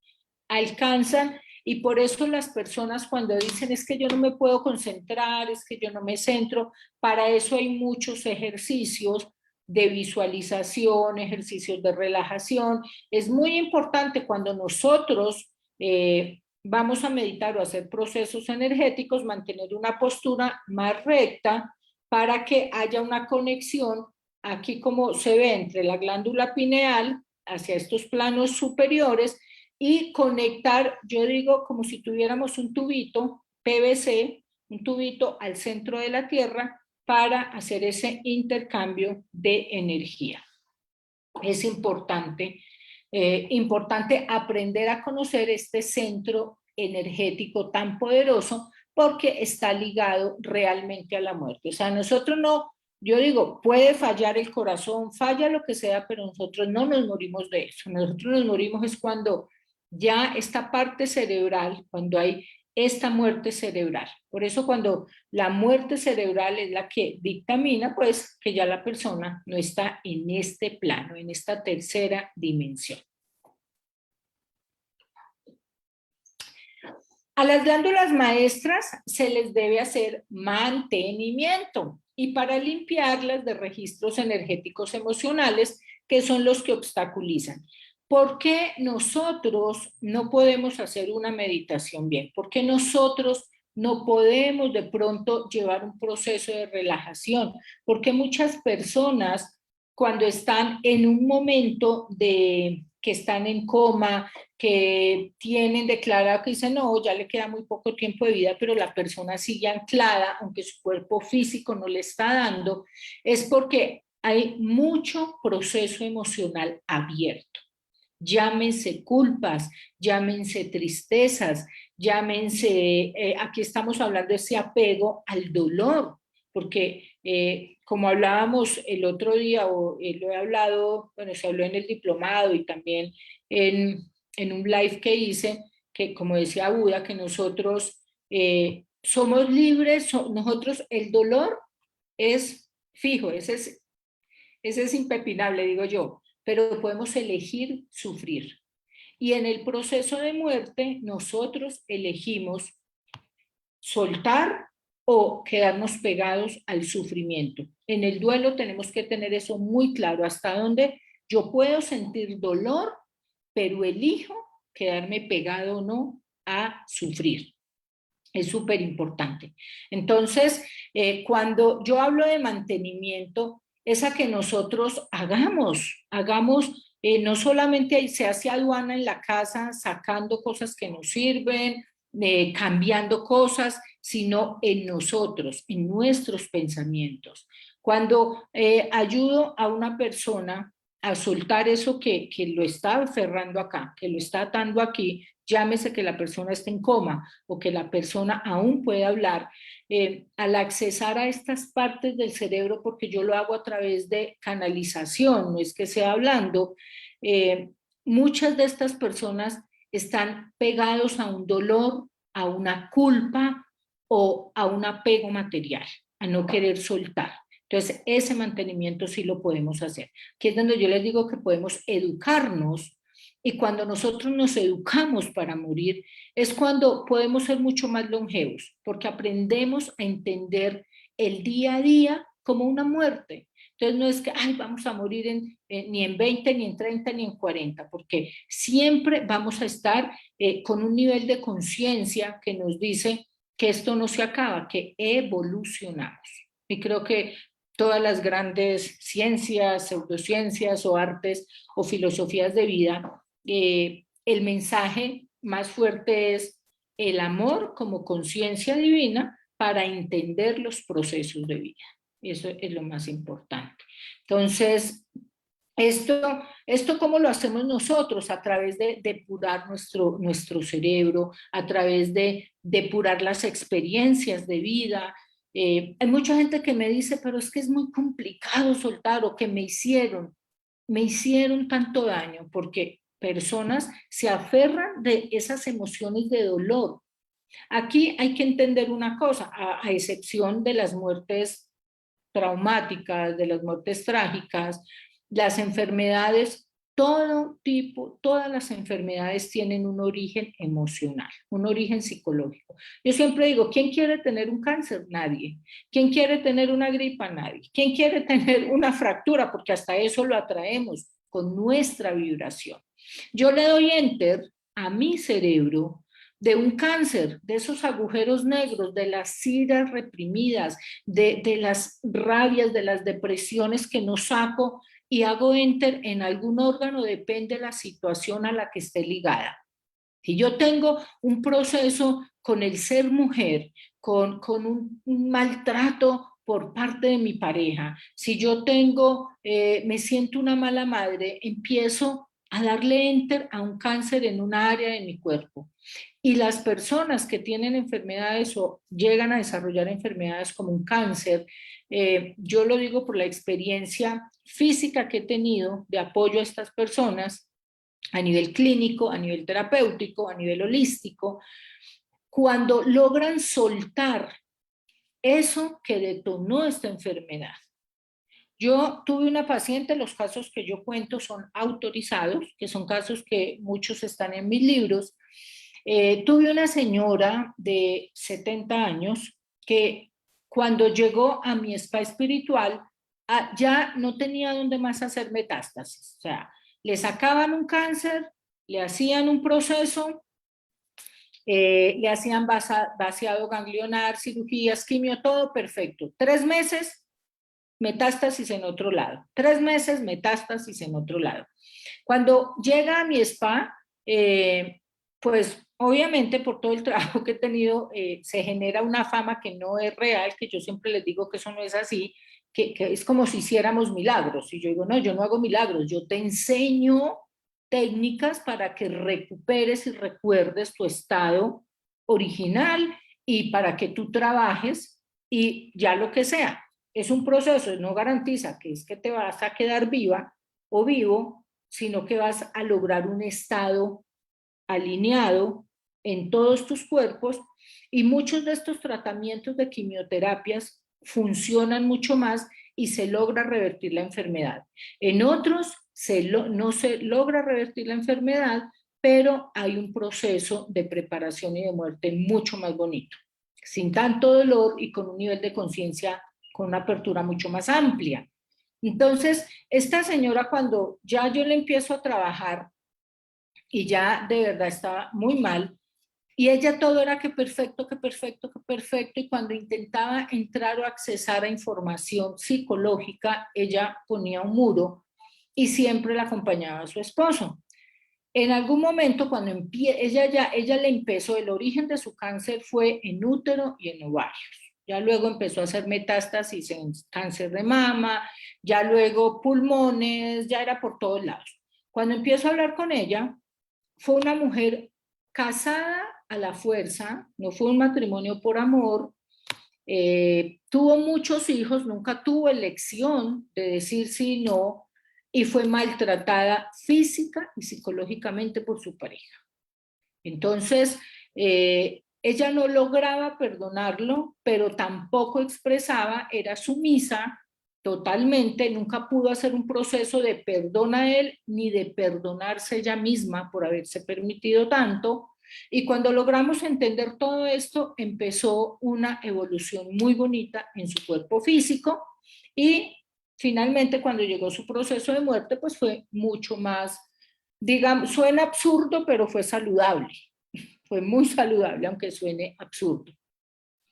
Alcanzan, y por eso las personas cuando dicen es que yo no me puedo concentrar, es que yo no me centro, para eso hay muchos ejercicios de visualización, ejercicios de relajación. Es muy importante cuando nosotros vamos a meditar o hacer procesos energéticos, mantener una postura más recta para que haya una conexión, aquí como se ve, entre la glándula pineal hacia estos planos superiores y conectar, yo digo, como si tuviéramos un tubito PVC, un tubito al centro de la Tierra para hacer ese intercambio de energía. Es importante aprender a conocer este centro energético tan poderoso porque está ligado realmente a la muerte. O sea, nosotros no, yo digo, puede fallar el corazón, falla lo que sea, pero nosotros no nos morimos de eso. Nosotros nos morimos es cuando ya esta parte cerebral, cuando hay esta muerte cerebral. Por eso cuando la muerte cerebral es la que dictamina, pues que ya la persona no está en este plano, en esta tercera dimensión. A las glándulas maestras se les debe hacer mantenimiento y para limpiarlas de registros energéticos emocionales que son los que obstaculizan. ¿Por qué nosotros no podemos hacer una meditación bien? ¿Por qué nosotros no podemos de pronto llevar un proceso de relajación? Porque muchas personas cuando están en un momento de que están en coma, que tienen declarado que dicen, no, ya le queda muy poco tiempo de vida, pero la persona sigue anclada, aunque su cuerpo físico no le está dando, es porque hay mucho proceso emocional abierto. Llámense culpas, llámense tristezas, llámense, aquí estamos hablando de ese apego al dolor, porque como hablábamos el otro día, o lo he hablado, bueno, se habló en el diplomado y también en un live que hice, que como decía Buda, que nosotros somos libres, nosotros el dolor es fijo, ese es impepinable, digo yo, pero podemos elegir sufrir. Y en el proceso de muerte, nosotros elegimos soltar o quedarnos pegados al sufrimiento. En el duelo tenemos que tener eso muy claro, hasta dónde yo puedo sentir dolor, pero elijo quedarme pegado o no a sufrir. Es súper importante. Entonces, cuando yo hablo de mantenimiento, es a que nosotros hagamos, no solamente se hace aduana en la casa sacando cosas que nos sirven, cambiando cosas, sino en nosotros, en nuestros pensamientos. Cuando ayudo a una persona a soltar eso que lo está aferrando acá, que lo está atando aquí, llámese que la persona esté en coma o que la persona aún puede hablar, al accesar a estas partes del cerebro, porque yo lo hago a través de canalización, no es que sea hablando, muchas de estas personas están pegados a un dolor, a una culpa o a un apego material, a no querer soltar. Entonces, ese mantenimiento sí lo podemos hacer, que es donde yo les digo que podemos educarnos, y cuando nosotros nos educamos para morir, es cuando podemos ser mucho más longevos, porque aprendemos a entender el día a día como una muerte. Entonces no es que, ay, vamos a morir ni en 20, ni en 30, ni en 40, porque siempre vamos a estar con un nivel de conciencia que nos dice que esto no se acaba, que evolucionamos. Y creo que todas las grandes ciencias, pseudociencias o artes o filosofías de vida, el mensaje más fuerte es el amor como conciencia divina para entender los procesos de vida. Eso es lo más importante. Entonces, esto ¿cómo lo hacemos nosotros? A través de depurar nuestro cerebro, a través de depurar las experiencias de vida. Hay mucha gente que me dice, pero es que es muy complicado soltar, o que me hicieron tanto daño, porque personas se aferran de esas emociones de dolor. Aquí hay que entender una cosa, a excepción de las muertes traumáticas, de las muertes trágicas, las enfermedades, todo tipo, todas las enfermedades tienen un origen emocional, un origen psicológico. Yo siempre digo, ¿quién quiere tener un cáncer? Nadie. ¿Quién quiere tener una gripa? Nadie. ¿Quién quiere tener una fractura? Porque hasta eso lo atraemos con nuestra vibración. Yo le doy enter a mi cerebro de un cáncer, de esos agujeros negros, de las iras reprimidas, de las rabias, de las depresiones que no saco, y hago enter en algún órgano, depende de la situación a la que esté ligada. Si yo tengo un proceso con el ser mujer, con un maltrato por parte de mi pareja, si yo me siento una mala madre, empiezo a darle enter a un cáncer en una área de mi cuerpo. Y las personas que tienen enfermedades o llegan a desarrollar enfermedades como un cáncer, yo lo digo por la experiencia física que he tenido de apoyo a estas personas a nivel clínico, a nivel terapéutico, a nivel holístico. cuando logran soltar eso que detonó esta enfermedad. Yo tuve una paciente, los casos que yo cuento son autorizados, que son casos que muchos están en mis libros. Tuve una señora de 70 años que cuando llegó a mi spa espiritual ya no tenía dónde más hacer metástasis. O sea, le sacaban un cáncer, le hacían un proceso, le hacían vaciado ganglionar, cirugías, quimio, todo perfecto. 3 meses, metástasis en otro lado. 3 meses, metástasis en otro lado. Cuando llega a mi spa, pues obviamente por todo el trabajo que he tenido, se genera una fama que no es real, que yo siempre les digo que eso no es así, que es como si hiciéramos milagros. Y yo digo, no, yo no hago milagros, yo te enseño técnicas para que recuperes y recuerdes tu estado original y para que tú trabajes y ya lo que sea. Es un proceso, no garantiza que es que te vas a quedar viva o vivo, sino que vas a lograr un estado alineado en todos tus cuerpos, y muchos de estos tratamientos de quimioterapias funcionan mucho más y se logra revertir la enfermedad. En otros no se logra revertir la enfermedad, pero hay un proceso de preparación y de muerte mucho más bonito, sin tanto dolor y con un nivel de conciencia, con una apertura mucho más amplia. Entonces, esta señora, cuando ya yo le empiezo a trabajar y ya de verdad estaba muy mal, y ella todo era que perfecto, que perfecto, que perfecto, y cuando intentaba entrar o accesar a información psicológica, ella ponía un muro y siempre la acompañaba a su esposo. En algún momento, cuando ella le empezó, el origen de su cáncer fue en útero y en ovarios. Ya luego empezó a hacer metástasis en cáncer de mama, ya luego pulmones, ya era por todos lados. Cuando empiezo a hablar con ella, fue una mujer casada a la fuerza, no fue un matrimonio por amor, tuvo muchos hijos, nunca tuvo elección de decir sí y no, y fue maltratada física y psicológicamente por su pareja. Entonces, ella no lograba perdonarlo, pero tampoco expresaba, era sumisa totalmente, nunca pudo hacer un proceso de perdón a él, ni de perdonarse ella misma por haberse permitido tanto. Y cuando logramos entender todo esto, empezó una evolución muy bonita en su cuerpo físico, y finalmente cuando llegó su proceso de muerte, pues fue mucho más, digamos, suena absurdo, pero fue saludable. Fue muy saludable, aunque suene absurdo.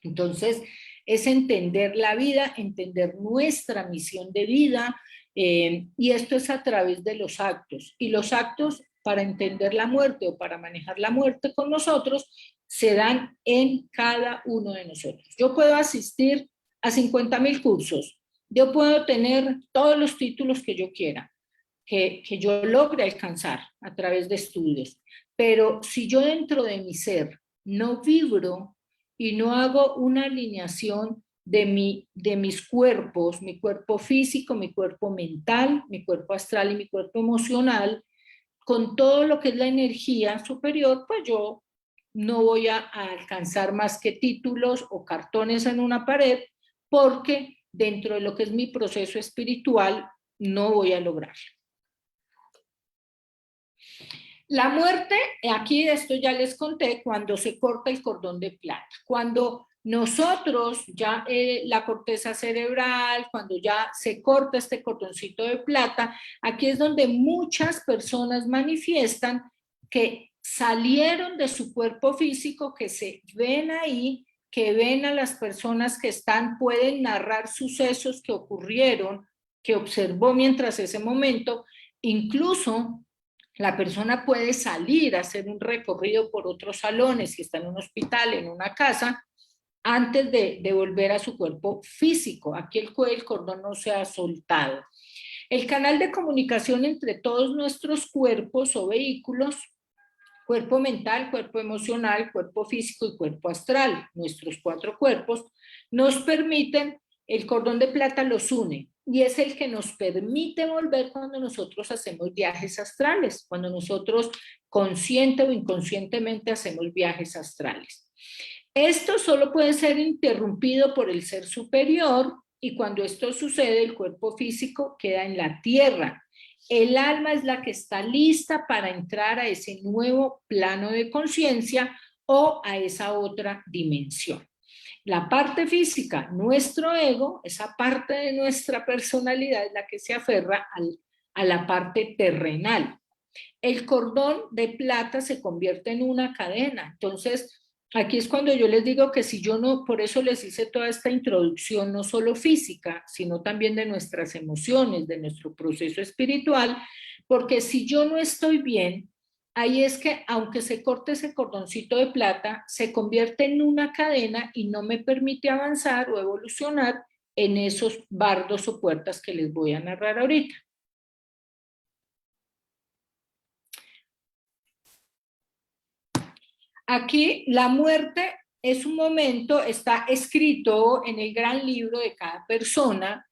Entonces, es entender la vida, entender nuestra misión de vida, y esto es a través de los actos. Y los actos, para entender la muerte o para manejar la muerte con nosotros, se dan en cada uno de nosotros. Yo puedo asistir a 50,000 cursos, yo puedo tener todos los títulos que yo quiera, que yo logre alcanzar a través de estudios, pero si yo dentro de mi ser no vibro y no hago una alineación de mis cuerpos, mi cuerpo físico, mi cuerpo mental, mi cuerpo astral y mi cuerpo emocional, con todo lo que es la energía superior, pues yo no voy a alcanzar más que títulos o cartones en una pared, porque dentro de lo que es mi proceso espiritual no voy a lograrlo. La muerte, aquí de esto ya les conté, cuando se corta el cordón de plata, cuando nosotros ya la corteza cerebral, cuando ya se corta este cordoncito de plata, aquí es donde muchas personas manifiestan que salieron de su cuerpo físico, que se ven ahí, que ven a las personas que están, pueden narrar sucesos que ocurrieron, que observó mientras ese momento, incluso la persona puede salir a hacer un recorrido por otros salones, si está en un hospital, en una casa, antes de volver a su cuerpo físico. Aquí el cordón no se ha soltado. El canal de comunicación entre todos nuestros cuerpos o vehículos, cuerpo mental, cuerpo emocional, cuerpo físico y cuerpo astral, nuestros 4 cuerpos, nos permiten, el cordón de plata los une, y es el que nos permite volver cuando nosotros hacemos viajes astrales, cuando nosotros consciente o inconscientemente hacemos viajes astrales. Esto solo puede ser interrumpido por el ser superior y cuando esto sucede el cuerpo físico queda en la tierra. El alma es la que está lista para entrar a ese nuevo plano de conciencia o a esa otra dimensión. La parte física, nuestro ego, esa parte de nuestra personalidad es la que se aferra a la parte terrenal. El cordón de plata se convierte en una cadena. Entonces, aquí es cuando yo les digo que si yo no, por eso les hice toda esta introducción, no solo física, sino también de nuestras emociones, de nuestro proceso espiritual, porque si yo no estoy bien, ahí es que aunque se corte ese cordoncito de plata, se convierte en una cadena y no me permite avanzar o evolucionar en esos bardos o puertas que les voy a narrar ahorita. Aquí la muerte es un momento, está escrito en el gran libro de cada persona,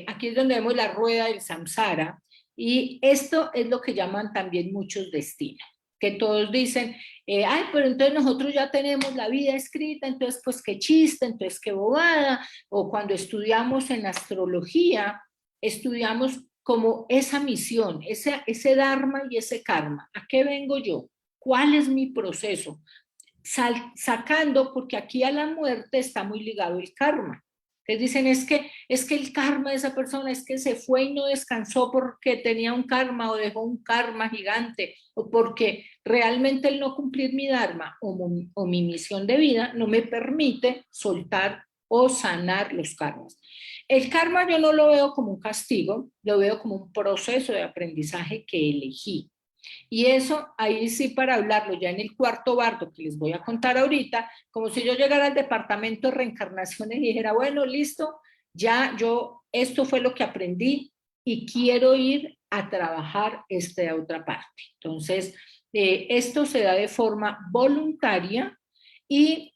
aquí es donde vemos la rueda del samsara, y esto es lo que llaman también muchos destinos, que todos dicen, ay, pero entonces nosotros ya tenemos la vida escrita, entonces pues qué chiste, entonces qué bobada, o cuando estudiamos en astrología, estudiamos como esa misión, ese dharma y ese karma, ¿a qué vengo yo? ¿Cuál es mi proceso? Sacando, porque aquí a la muerte está muy ligado el karma. Les dicen, es que el karma de esa persona es que se fue y no descansó porque tenía un karma o dejó un karma gigante, o porque realmente el no cumplir mi dharma o mi misión de vida no me permite soltar o sanar los karmas. El karma yo no lo veo como un castigo, lo veo como un proceso de aprendizaje que elegí. Y eso, ahí sí para hablarlo ya en el cuarto bardo que les voy a contar ahorita, como si yo llegara al departamento de reencarnaciones y dijera, bueno, listo, ya yo, esto fue lo que aprendí y quiero ir a trabajar esta otra parte. Entonces, esto se da de forma voluntaria y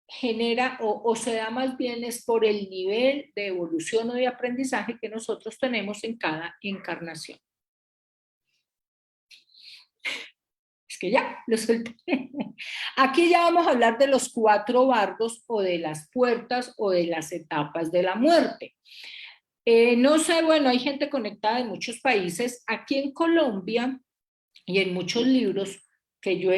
genera o se da más bien es por el nivel de evolución o de aprendizaje que nosotros tenemos en cada encarnación. Que ya lo solté. Aquí ya vamos a hablar de los 4 bardos o de las puertas o de las etapas de la muerte. No sé, bueno, hay gente conectada de muchos países. Aquí en Colombia y en muchos libros que yo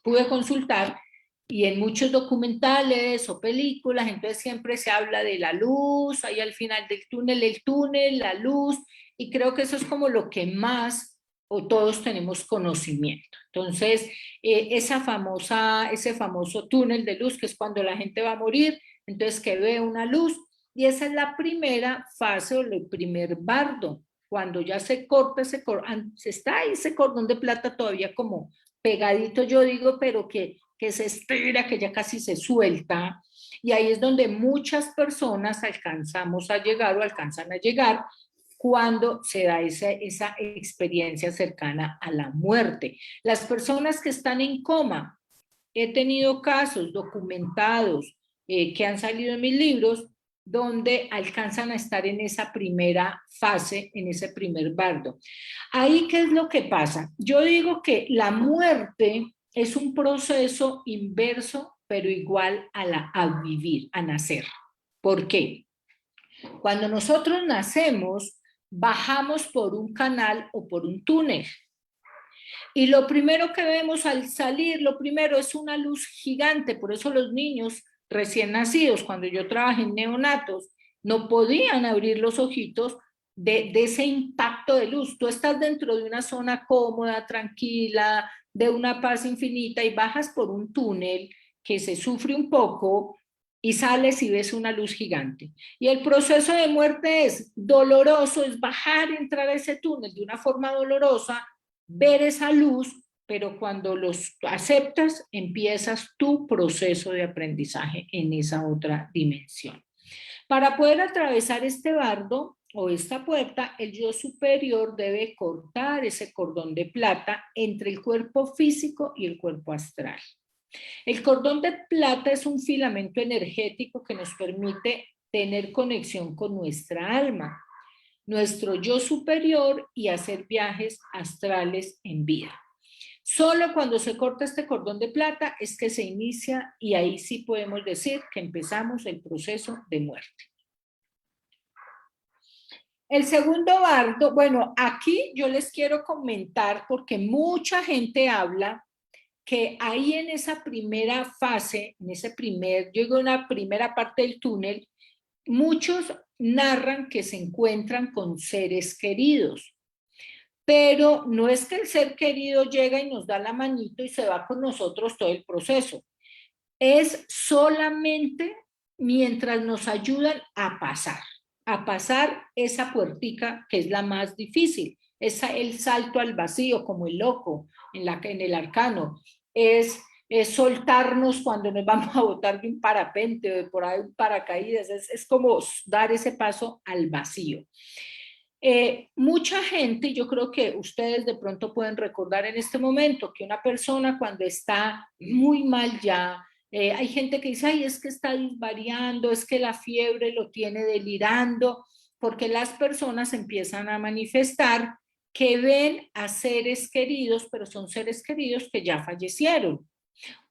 pude consultar y en muchos documentales o películas, entonces siempre se habla de la luz, ahí al final del túnel, el túnel, la luz, y creo que eso es como lo que más o todos tenemos conocimiento. Entonces, ese famoso túnel de luz, que es cuando la gente va a morir, entonces que ve una luz, y esa es la primera fase o el primer bardo, cuando ya se corta está ahí ese cordón de plata todavía como pegadito, yo digo, pero que se estira, que ya casi se suelta, y ahí es donde muchas personas alcanzamos a llegar o alcanzan a llegar cuando se da esa experiencia cercana a la muerte. Las personas que están en coma, he tenido casos documentados que han salido en mis libros, donde alcanzan a estar en esa primera fase, en ese primer bardo. Ahí, ¿qué es lo que pasa? Yo digo que la muerte es un proceso inverso, pero igual a vivir, a nacer. ¿Por qué? Cuando nosotros nacemos, bajamos por un canal o por un túnel. Y lo primero que vemos al salir, lo primero es una luz gigante, por eso los niños recién nacidos, cuando yo trabajé en neonatos, no podían abrir los ojitos de ese impacto de luz. Tú estás dentro de una zona cómoda, tranquila, de una paz infinita y bajas por un túnel que se sufre un poco y sales y ves una luz gigante. Y el proceso de muerte es doloroso, es bajar, entrar a ese túnel de una forma dolorosa, ver esa luz, pero cuando los aceptas, empiezas tu proceso de aprendizaje en esa otra dimensión. Para poder atravesar este bardo o esta puerta, el yo superior debe cortar ese cordón de plata entre el cuerpo físico y el cuerpo astral. El cordón de plata es un filamento energético que nos permite tener conexión con nuestra alma, nuestro yo superior y hacer viajes astrales en vida. Solo cuando se corta este cordón de plata es que se inicia y ahí sí podemos decir que empezamos el proceso de muerte. El segundo bardo, bueno, aquí yo les quiero comentar porque mucha gente habla que ahí en esa primera fase, en ese primer, yo digo una primera parte del túnel, muchos narran que se encuentran con seres queridos, pero no es que el ser querido llega y nos da la manito y se va con nosotros todo el proceso. Es solamente mientras nos ayudan a pasar esa puertica que es la más difícil, es el salto al vacío como el loco en el arcano, es soltarnos cuando nos vamos a botar de un parapente o de por ahí un paracaídas, es como dar ese paso al vacío. Mucha gente, yo creo que ustedes de pronto pueden recordar en este momento que una persona cuando está muy mal ya, hay gente que dice, ay, es que está disvariando, es que la fiebre lo tiene delirando, porque las personas empiezan a manifestar que ven a seres queridos, pero son seres queridos que ya fallecieron.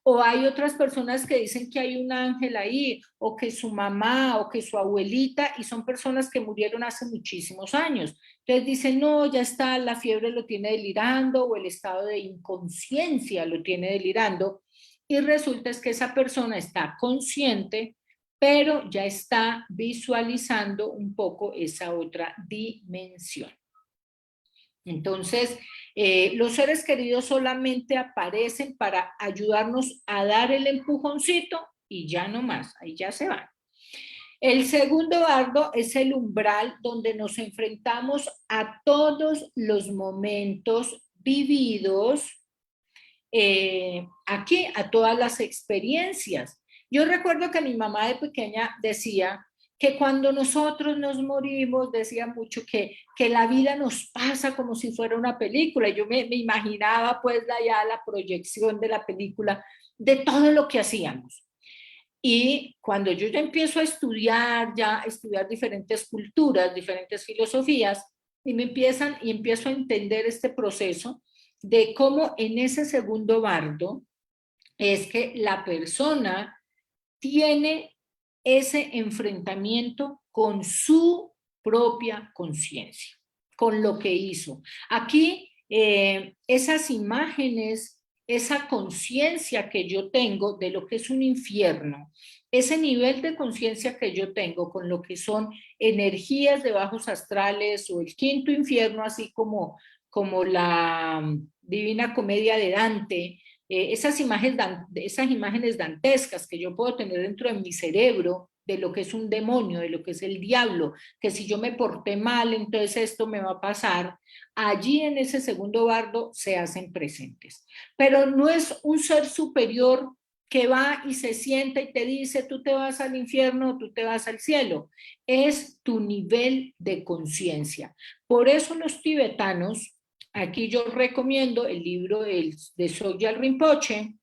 O hay otras personas que dicen que hay un ángel ahí, o que su mamá, o que su abuelita, y son personas que murieron hace muchísimos años. Entonces dicen, no, ya está, la fiebre lo tiene delirando, o el estado de inconsciencia lo tiene delirando, y resulta es que esa persona está consciente, pero ya está visualizando un poco esa otra dimensión. Entonces, los seres queridos solamente aparecen para ayudarnos a dar el empujoncito y ya no más, ahí ya se van. El segundo bardo es el umbral donde nos enfrentamos a todos los momentos vividos, aquí, a todas las experiencias. Yo recuerdo que mi mamá de pequeña decía que cuando nosotros nos morimos, decía mucho que la vida nos pasa como si fuera una película. Yo me imaginaba pues ya la proyección de la película, de todo lo que hacíamos. Y cuando yo ya empiezo a estudiar diferentes culturas, diferentes filosofías, y empiezo a entender este proceso de cómo en ese segundo bardo es que la persona tiene ese enfrentamiento con su propia conciencia, con lo que hizo. Aquí, esas imágenes, esa conciencia que yo tengo de lo que es un infierno, ese nivel de conciencia que yo tengo con lo que son energías de bajos astrales o el quinto infierno, así como la Divina Comedia de Dante, esas imágenes dantescas que yo puedo tener dentro de mi cerebro, de lo que es un demonio, de lo que es el diablo, que si yo me porté mal, entonces esto me va a pasar, allí en ese segundo bardo se hacen presentes. Pero no es un ser superior que va y se sienta y te dice, tú te vas al infierno, tú te vas al cielo. Es tu nivel de conciencia. Por eso los tibetanos, aquí yo recomiendo el libro de Sogyal Rinpoche,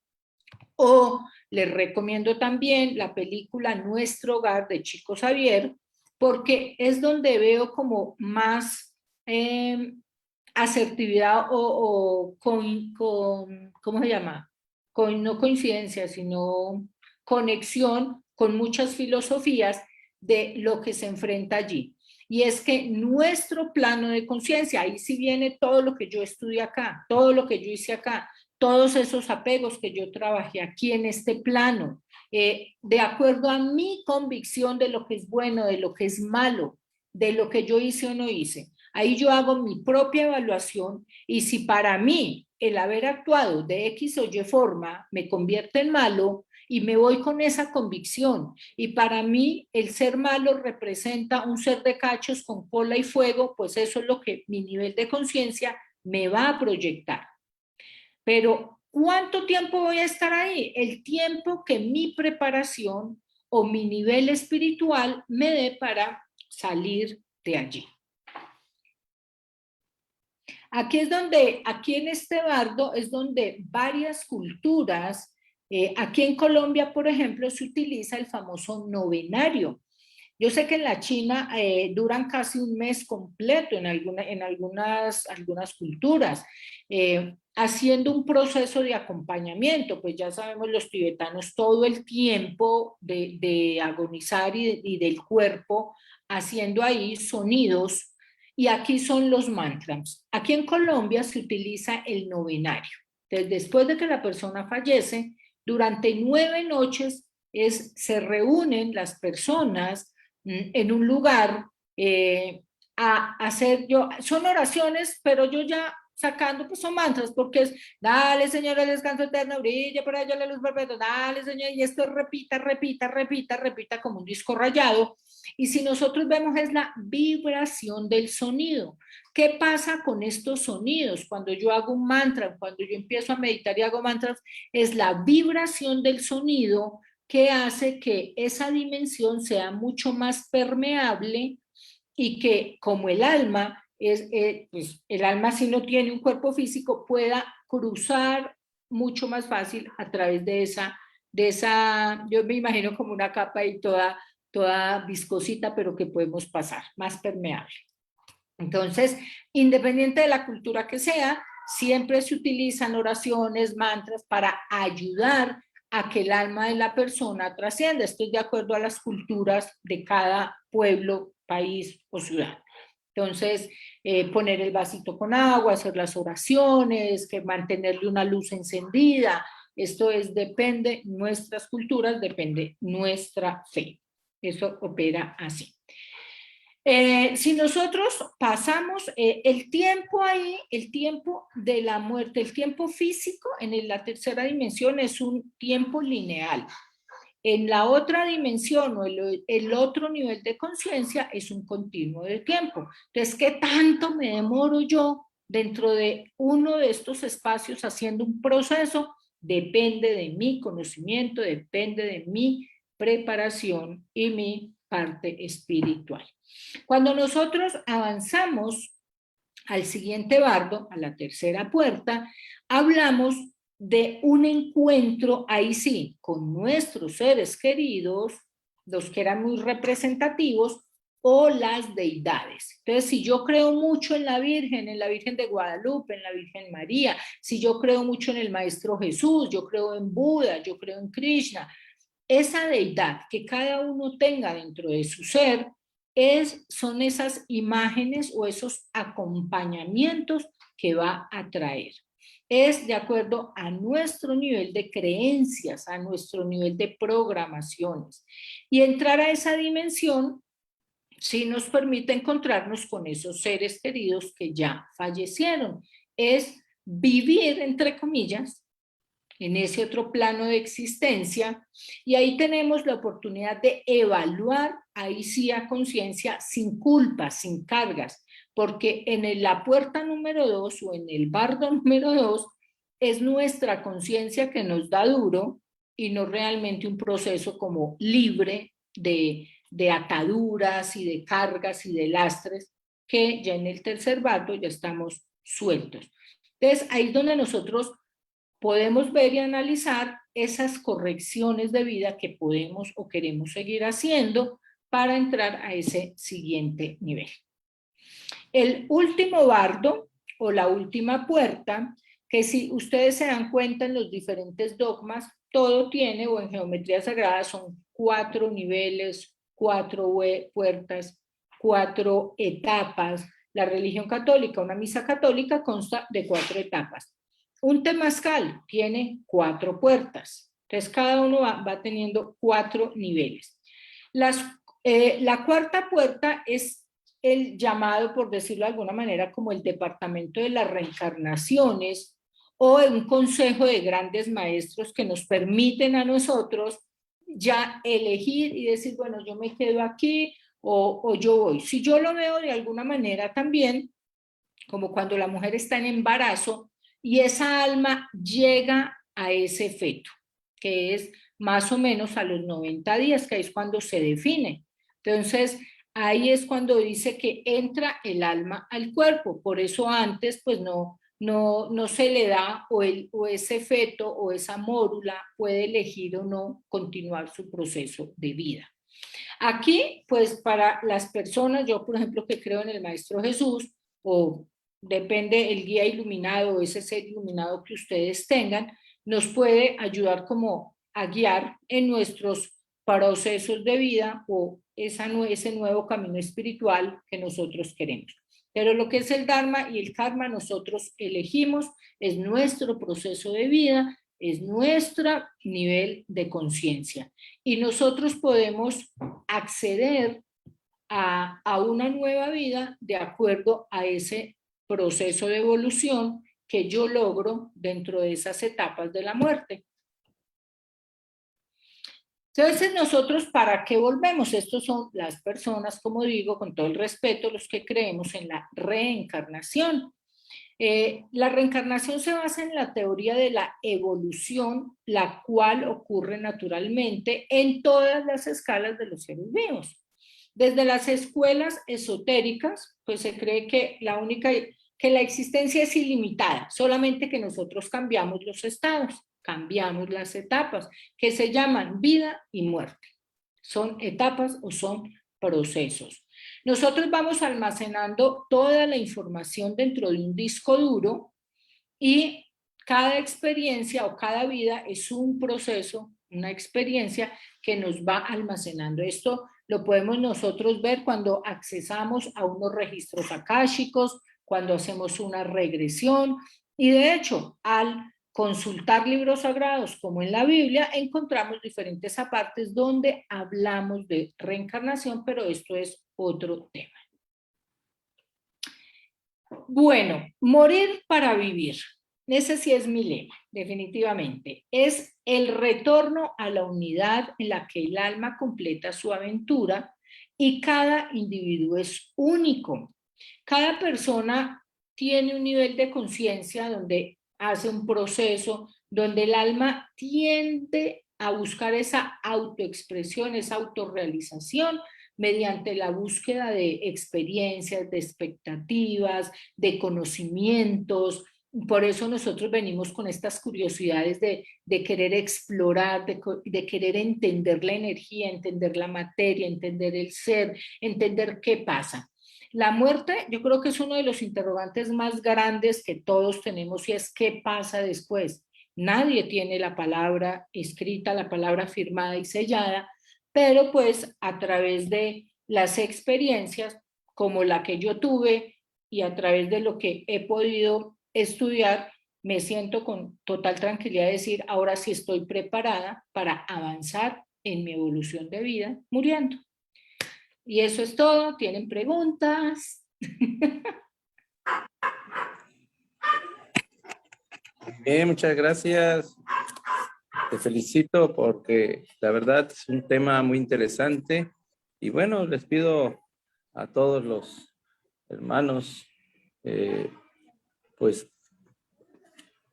o les recomiendo también la película Nuestro Hogar de Chico Xavier, porque es donde veo como más asertividad ¿cómo se llama? No coincidencia, sino conexión con muchas filosofías de lo que se enfrenta allí. Y es que nuestro plano de conciencia, ahí sí viene todo lo que yo estudié acá, todo lo que yo hice acá, todos esos apegos que yo trabajé aquí en este plano, de acuerdo a mi convicción de lo que es bueno, de lo que es malo, de lo que yo hice o no hice. Ahí yo hago mi propia evaluación y si para mí el haber actuado de X o Y forma me convierte en malo, y me voy con esa convicción, y para mí el ser malo representa un ser de cachos con cola y fuego, pues eso es lo que mi nivel de conciencia me va a proyectar. Pero ¿cuánto tiempo voy a estar ahí? El tiempo que mi preparación o mi nivel espiritual me dé para salir de allí. Aquí en este bardo es donde varias culturas, aquí en Colombia, por ejemplo, se utiliza el famoso novenario. Yo sé que en la China duran casi un mes completo en algunas culturas, haciendo un proceso de acompañamiento, pues ya sabemos los tibetanos todo el tiempo de agonizar y del cuerpo, haciendo ahí sonidos, y aquí son los mantras. Aquí en Colombia se utiliza el novenario. Entonces, después de que la persona fallece, durante 9 noches se reúnen las personas en un lugar a hacer, son oraciones, pero yo ya sacando, pues son mantras, porque es, dale Señor el descanso eterno, brilla por allá la luz perpetua, dale Señor, y esto repita, repita, repita, repita como un disco rayado. Y si nosotros vemos es la vibración del sonido. ¿Qué pasa con estos sonidos? Cuando yo hago un mantra, cuando yo empiezo a meditar y hago mantras, es la vibración del sonido que hace que esa dimensión sea mucho más permeable y que como el alma, pues el alma si no tiene un cuerpo físico, pueda cruzar mucho más fácil a través de esa, yo me imagino como una capa y toda viscosita, pero que podemos pasar, más permeable. Entonces, independiente de la cultura que sea, siempre se utilizan oraciones, mantras para ayudar a que el alma de la persona trascienda. Esto es de acuerdo a las culturas de cada pueblo, país o ciudad. Entonces, poner el vasito con agua, hacer las oraciones, que mantenerle una luz encendida. Esto depende nuestras culturas, depende nuestra fe. Eso opera así. Si nosotros pasamos el tiempo ahí, el tiempo de la muerte, el tiempo físico en la tercera dimensión es un tiempo lineal. En la otra dimensión o el otro nivel de conciencia es un continuo de tiempo. Entonces, ¿qué tanto me demoro yo dentro de uno de estos espacios haciendo un proceso? Depende de mi conocimiento, depende de mi preparación y mi parte espiritual. Cuando nosotros avanzamos al siguiente bardo, a la tercera puerta, hablamos de un encuentro, ahí sí, con nuestros seres queridos, los que eran muy representativos, o las deidades. Entonces, si yo creo mucho en la Virgen de Guadalupe, en la Virgen María, si yo creo mucho en el Maestro Jesús, yo creo en Buda, yo creo en Krishna, esa deidad que cada uno tenga dentro de su ser, son esas imágenes o esos acompañamientos que va a traer. Es de acuerdo a nuestro nivel de creencias, a nuestro nivel de programaciones. Y entrar a esa dimensión sí nos permite encontrarnos con esos seres queridos que ya fallecieron. Es vivir, entre comillas, en ese otro plano de existencia, y ahí tenemos la oportunidad de evaluar, ahí sí a conciencia, sin culpa, sin cargas, porque en la puerta número 2 o en el bardo número 2 es nuestra conciencia que nos da duro y no realmente un proceso como libre de ataduras y de cargas y de lastres, que ya en el tercer bardo ya estamos sueltos. Entonces ahí es donde nosotros podemos ver y analizar esas correcciones de vida que podemos o queremos seguir haciendo para entrar a ese siguiente nivel. El último bardo o la última puerta, que si ustedes se dan cuenta en los diferentes dogmas, todo tiene, o en geometría sagrada, son 4 niveles, 4 puertas, 4 etapas. La religión católica, una misa católica, consta de 4 etapas. Un temazcal tiene 4 puertas, entonces cada uno va teniendo 4 niveles. La cuarta puerta es el llamado, por decirlo de alguna manera, como el departamento de las reencarnaciones o un consejo de grandes maestros que nos permiten a nosotros ya elegir y decir, bueno, yo me quedo aquí o yo voy. Si yo lo veo de alguna manera también, como cuando la mujer está en embarazo, y esa alma llega a ese feto, que es más o menos a los 90 días, que es cuando se define. Entonces, ahí es cuando dice que entra el alma al cuerpo. Por eso antes, pues no se le da, o ese feto o esa mórula puede elegir o no continuar su proceso de vida. Aquí, pues para las personas, yo por ejemplo que creo en el Maestro Jesús, o depende el guía iluminado o ese ser iluminado que ustedes tengan, nos puede ayudar como a guiar en nuestros procesos de vida o ese nuevo camino espiritual que nosotros queremos. Pero lo que es el Dharma y el Karma nosotros elegimos, es nuestro proceso de vida, es nuestro nivel de conciencia. Y nosotros podemos acceder a una nueva vida de acuerdo a ese proceso de evolución que yo logro dentro de esas etapas de la muerte. Entonces, nosotros, ¿para qué volvemos? Estos son las personas, como digo, con todo el respeto, los que creemos en la reencarnación. La reencarnación se basa en la teoría de la evolución, la cual ocurre naturalmente en todas las escalas de los seres vivos. Desde las escuelas esotéricas, pues se cree que la existencia es ilimitada, solamente que nosotros cambiamos los estados, cambiamos las etapas, que se llaman vida y muerte. Son etapas o son procesos. Nosotros vamos almacenando toda la información dentro de un disco duro y cada experiencia o cada vida es un proceso, una experiencia que nos va almacenando. Esto lo podemos nosotros ver cuando accesamos a unos registros akáshicos, cuando hacemos una regresión y de hecho al consultar libros sagrados como en la Biblia encontramos diferentes apartes donde hablamos de reencarnación, pero esto es otro tema. Bueno, morir para vivir. Ese sí es mi lema, definitivamente. Es el retorno a la unidad en la que el alma completa su aventura y cada individuo es único. Cada persona tiene un nivel de conciencia donde hace un proceso, donde el alma tiende a buscar esa autoexpresión, esa autorrealización, mediante la búsqueda de experiencias, de expectativas, de conocimientos. Por eso nosotros venimos con estas curiosidades de querer explorar, de querer entender la energía, entender la materia, entender el ser, entender qué pasa. La muerte, yo creo que es uno de los interrogantes más grandes que todos tenemos y es ¿qué pasa después? Nadie tiene la palabra escrita, la palabra firmada y sellada, pero pues a través de las experiencias como la que yo tuve y a través de lo que he podido estudiar, me siento con total tranquilidad de decir, ahora sí estoy preparada para avanzar en mi evolución de vida muriendo. Y eso es todo. ¿Tienen preguntas? Bien, muchas gracias. Te felicito porque la verdad es un tema muy interesante. Y bueno, les pido a todos los hermanos, pues,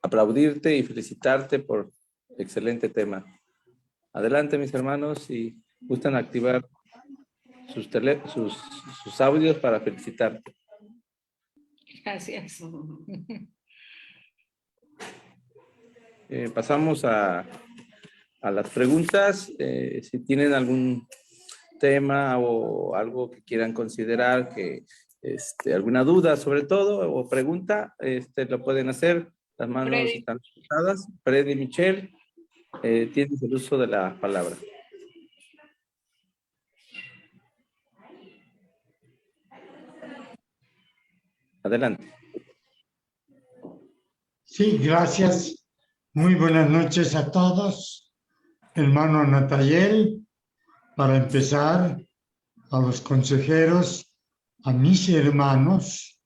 aplaudirte y felicitarte por excelente tema. Adelante, mis hermanos, si gustan activar sus audios para felicitarte. Gracias. Pasamos a las preguntas. Si tienen algún tema o algo que quieran considerar, alguna duda sobre todo o pregunta, lo pueden hacer. Las manos Freddy. están levantadas. Freddy, Michelle, tienes el uso de la palabra. Adelante. Sí, gracias. Muy buenas noches a todos. Hermano Natayel, para empezar, a los consejeros, a mis hermanos,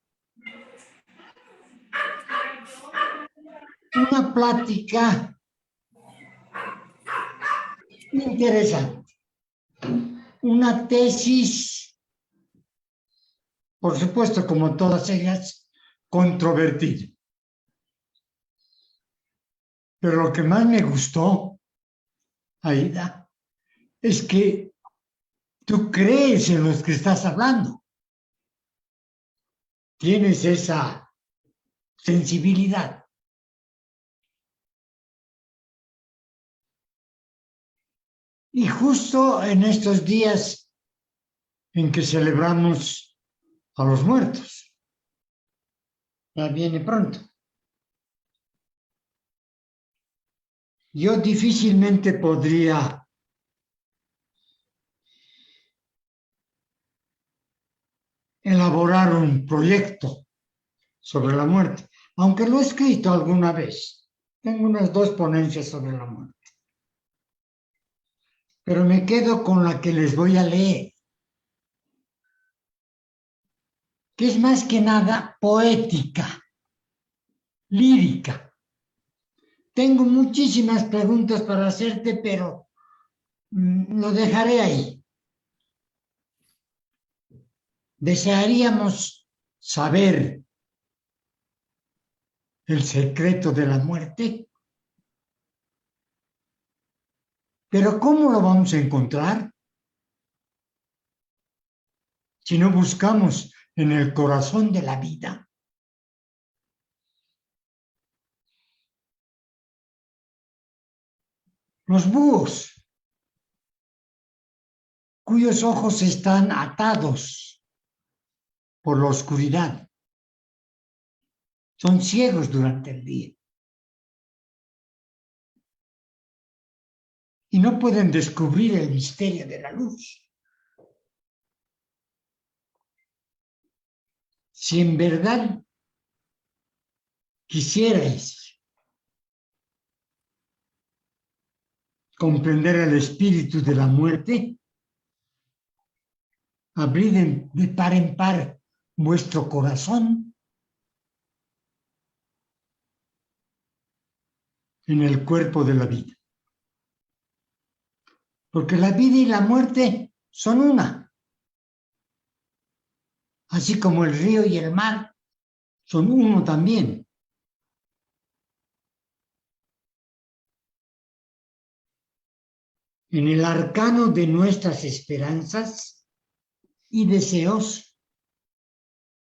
una plática interesante, una tesis, por supuesto, como todas ellas, controvertida. Pero lo que más me gustó, Aida, es que tú crees en los que estás hablando. Tienes esa sensibilidad. Y justo en estos días en que celebramos a los muertos, ya viene pronto. Yo difícilmente podría elaborar un proyecto sobre la muerte, aunque lo he escrito alguna vez. Tengo unas 2 ponencias sobre la muerte. Pero me quedo con la que les voy a leer, que es más que nada poética, lírica. Tengo muchísimas preguntas para hacerte, pero lo dejaré ahí. Desearíamos saber el secreto de la muerte, pero ¿cómo lo vamos a encontrar? Si no buscamos en el corazón de la vida. Los búhos, cuyos ojos están atados por la oscuridad, son ciegos durante el día y no pueden descubrir el misterio de la luz. Si en verdad quisierais comprender el espíritu de la muerte, abrid de par en par vuestro corazón en el cuerpo de la vida. Porque la vida y la muerte son una. Así como el río y el mar son uno también. En el arcano de nuestras esperanzas y deseos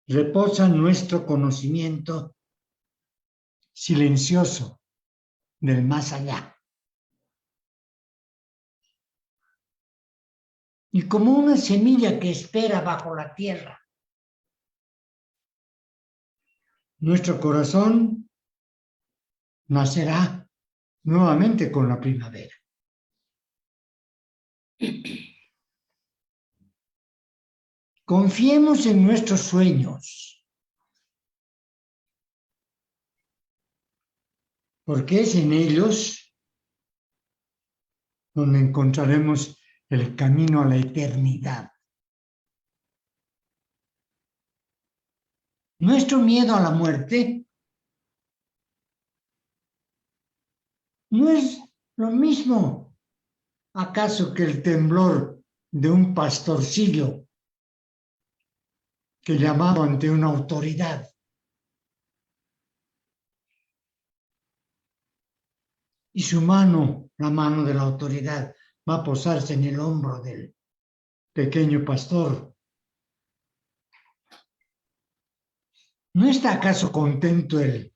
reposa nuestro conocimiento silencioso del más allá. Y como una semilla que espera bajo la tierra, nuestro corazón nacerá nuevamente con la primavera. Confiemos en nuestros sueños, porque es en ellos donde encontraremos el camino a la eternidad. Nuestro miedo a la muerte no es lo mismo, acaso, que el temblor de un pastorcillo que llamaba ante una autoridad. Y su mano, la mano de la autoridad, va a posarse en el hombro del pequeño pastor. ¿No está acaso contento el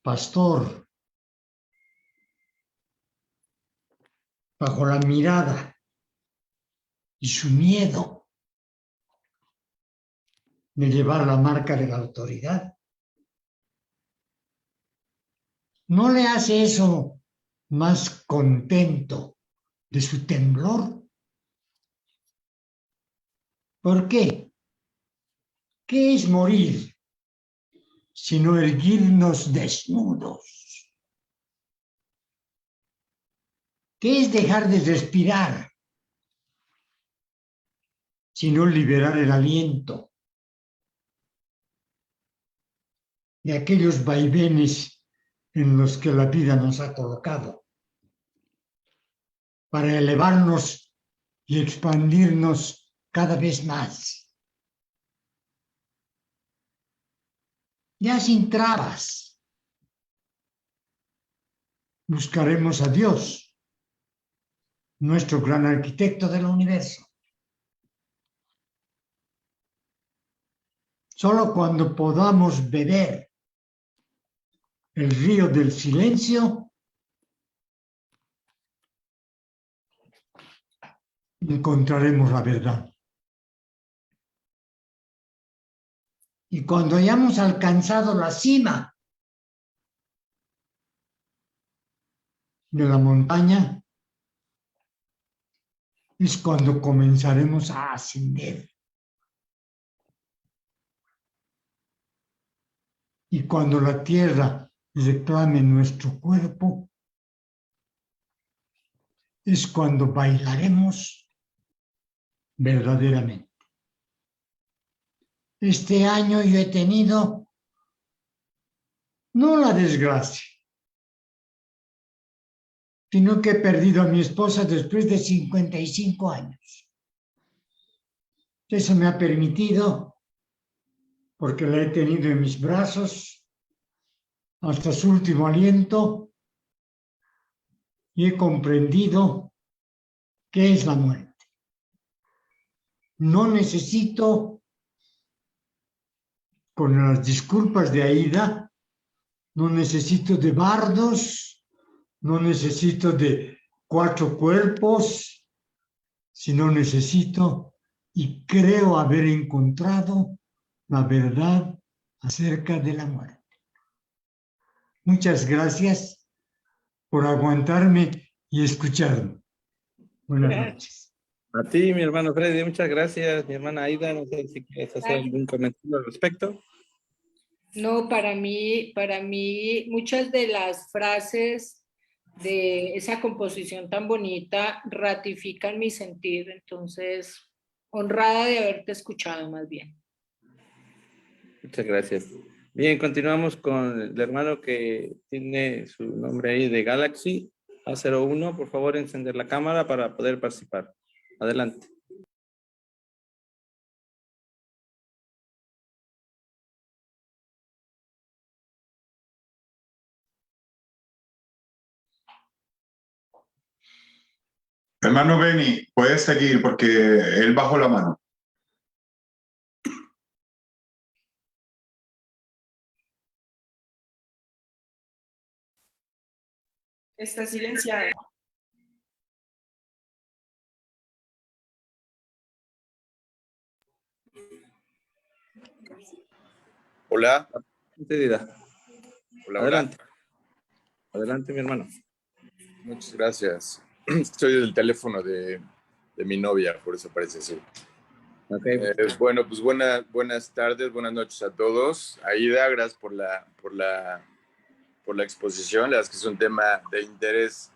pastor bajo la mirada y su miedo de llevar la marca de la autoridad? ¿No le hace eso más contento de su temblor? ¿Por qué? ¿Qué es morir sino erguirnos desnudos? ¿Qué es dejar de respirar sino liberar el aliento de aquellos vaivenes en los que la vida nos ha colocado, para elevarnos y expandirnos cada vez más? Ya sin trabas, buscaremos a Dios, nuestro gran arquitecto del universo. Solo cuando podamos beber el río del silencio, encontraremos la verdad. Y cuando hayamos alcanzado la cima de la montaña, es cuando comenzaremos a ascender. Y cuando la tierra reclame nuestro cuerpo, es cuando bailaremos verdaderamente. Este año yo he tenido no la desgracia, sino que he perdido a mi esposa después de 55 años. Eso me ha permitido, porque la he tenido en mis brazos hasta su último aliento, y he comprendido qué es la muerte. No necesito, con las disculpas de Aida, no necesito de bardos, no necesito de 4 cuerpos, sino necesito y creo haber encontrado la verdad acerca de la muerte. Muchas gracias por aguantarme y escucharme. Buenas noches. A ti, mi hermano Freddy, muchas gracias. Mi hermana Aida, no sé si quieres hacer algún comentario al respecto. No, para mí, muchas de las frases de esa composición tan bonita ratifican mi sentir, entonces, honrada de haberte escuchado más bien. Muchas gracias. Bien, continuamos con el hermano que tiene su nombre ahí de Galaxy A01. Por favor, encender la cámara para poder participar. Adelante. Hermano Benny, puedes seguir porque él bajó la mano. Está silenciado. Hola. Enseguida. Hola, Adelante. hola. Adelante, mi hermano. Muchas gracias. Estoy del teléfono de mi novia, por eso parece así. Okay. Bueno, pues buenas tardes, buenas noches a todos. Aida, gracias por la exposición. La verdad es que es un tema de interés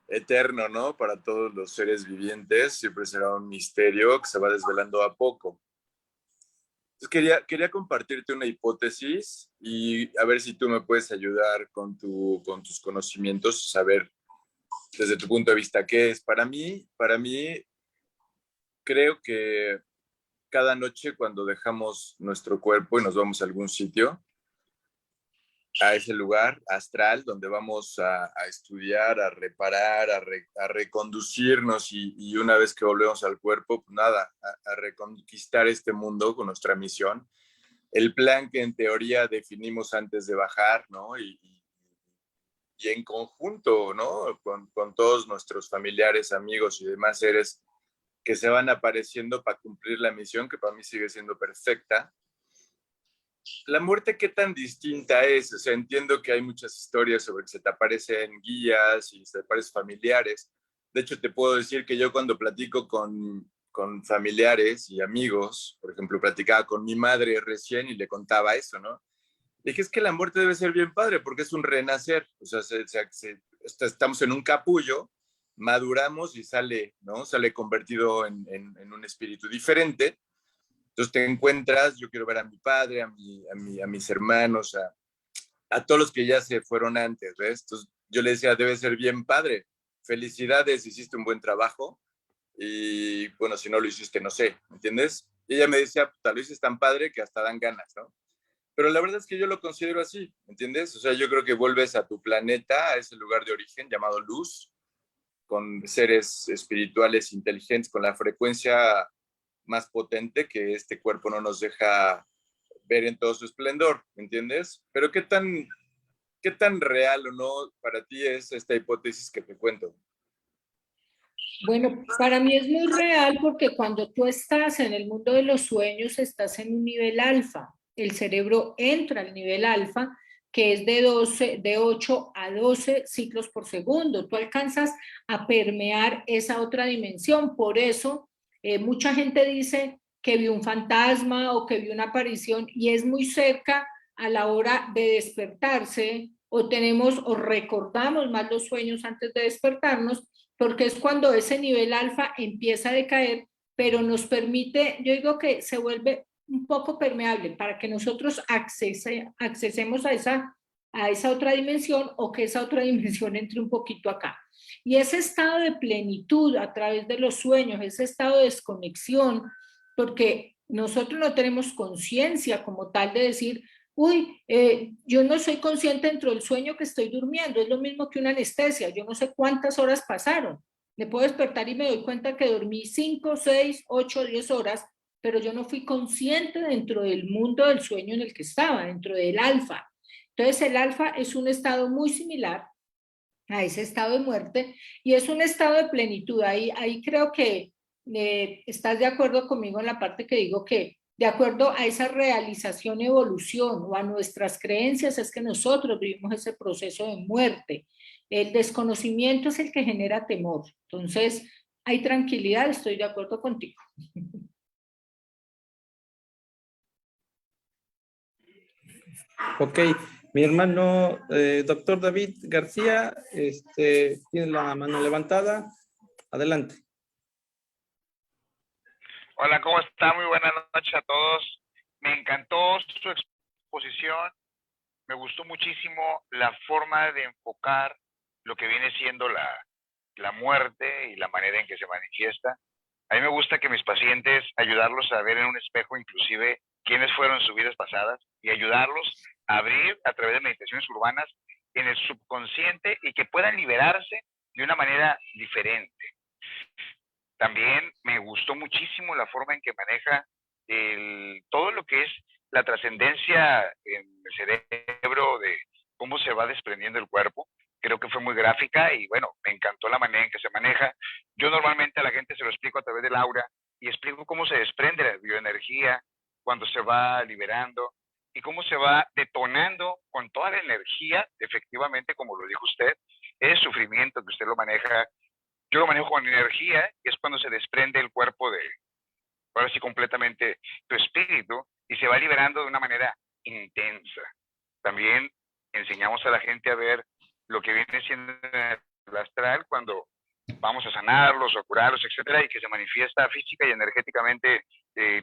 eterno, ¿no? Para todos los seres vivientes. Siempre será un misterio que se va desvelando a poco. Entonces quería compartirte una hipótesis y a ver si tú me puedes ayudar con tus conocimientos, saber desde tu punto de vista qué es. Para mí, creo que cada noche cuando dejamos nuestro cuerpo y nos vamos a algún sitio, a ese lugar astral donde vamos a estudiar, a reparar, a reconducirnos y una vez que volvemos al cuerpo, pues nada, a reconquistar este mundo con nuestra misión. El plan que en teoría definimos antes de bajar, ¿no? Y en conjunto, ¿no? Con todos nuestros familiares, amigos y demás seres que se van apareciendo para cumplir la misión, que para mí sigue siendo perfecta. La muerte, ¿qué tan distinta es? O sea, entiendo que hay muchas historias sobre que se te aparecen guías y se te aparecen familiares. De hecho, te puedo decir que yo cuando platico con familiares y amigos, por ejemplo, platicaba con mi madre recién y le contaba eso, ¿no? Dije, es que la muerte debe ser bien padre porque es un renacer. O sea, estamos en un capullo, maduramos y sale, ¿no? Sale convertido en un espíritu diferente. Entonces te encuentras, yo quiero ver a mi padre, a mis hermanos, a todos los que ya se fueron antes, ¿ves? Entonces yo le decía, debe ser bien padre. Felicidades, hiciste un buen trabajo. Y bueno, si no lo hiciste, no sé, ¿me entiendes? Y ella me decía, puta, lo hiciste tan padre que hasta dan ganas, ¿no? Pero la verdad es que yo lo considero así, ¿me entiendes? O sea, yo creo que vuelves a tu planeta, a ese lugar de origen llamado luz, con seres espirituales inteligentes, con la frecuencia más potente que este cuerpo no nos deja ver en todo su esplendor, ¿me entiendes? Pero ¿qué tan real o no para ti es esta hipótesis que te cuento? Bueno, para mí es muy real porque cuando tú estás en el mundo de los sueños, estás en un nivel alfa. El cerebro entra al nivel alfa, que es de 8 a 12 ciclos por segundo. Tú alcanzas a permear esa otra dimensión. Por eso, mucha gente dice que vio un fantasma o que vio una aparición y es muy cerca a la hora de despertarse o recordamos más los sueños antes de despertarnos, porque es cuando ese nivel alfa empieza a decaer, pero nos permite, yo digo que se vuelve un poco permeable para que nosotros accesemos a esa otra dimensión o que esa otra dimensión entre un poquito acá. Y ese estado de plenitud a través de los sueños, ese estado de desconexión, porque nosotros no tenemos conciencia como tal de decir, uy, yo no soy consciente dentro del sueño que estoy durmiendo, es lo mismo que una anestesia, yo no sé cuántas horas pasaron, me puedo despertar y me doy cuenta que dormí 5, 6, 8, 10 horas, pero yo no fui consciente dentro del mundo del sueño en el que estaba, dentro del alfa. Entonces el alfa es un estado muy similar a ese estado de muerte y es un estado de plenitud. Ahí creo que estás de acuerdo conmigo en la parte que digo que de acuerdo a esa realización, evolución o a nuestras creencias es que nosotros vivimos ese proceso de muerte. El desconocimiento es el que genera temor. Entonces, hay tranquilidad, estoy de acuerdo contigo. Ok, mi hermano doctor David García tiene la mano levantada. Adelante. Hola, ¿cómo está? Muy buenas noches a todos. Me encantó su exposición. Me gustó muchísimo la forma de enfocar lo que viene siendo la muerte y la manera en que se manifiesta. A mí me gusta que mis pacientes, ayudarlos a ver en un espejo inclusive quiénes fueron sus vidas pasadas y ayudarlos a abrir a través de meditaciones urbanas en el subconsciente y que puedan liberarse de una manera diferente. También me gustó muchísimo la forma en que maneja todo lo que es la trascendencia en el cerebro de cómo se va desprendiendo el cuerpo. Creo que fue muy gráfica y bueno, me encantó la manera en que se maneja. Yo normalmente a la gente se lo explico a través del aura y explico cómo se desprende la bioenergía cuando se va liberando y cómo se va detonando con toda la energía, efectivamente, como lo dijo usted, es sufrimiento que usted lo maneja. Yo lo manejo con energía, que es cuando se desprende el cuerpo ahora sí completamente tu espíritu y se va liberando de una manera intensa. También enseñamos a la gente a ver lo que viene siendo el astral cuando vamos a sanarlos o curarlos, etcétera, y que se manifiesta física y energéticamente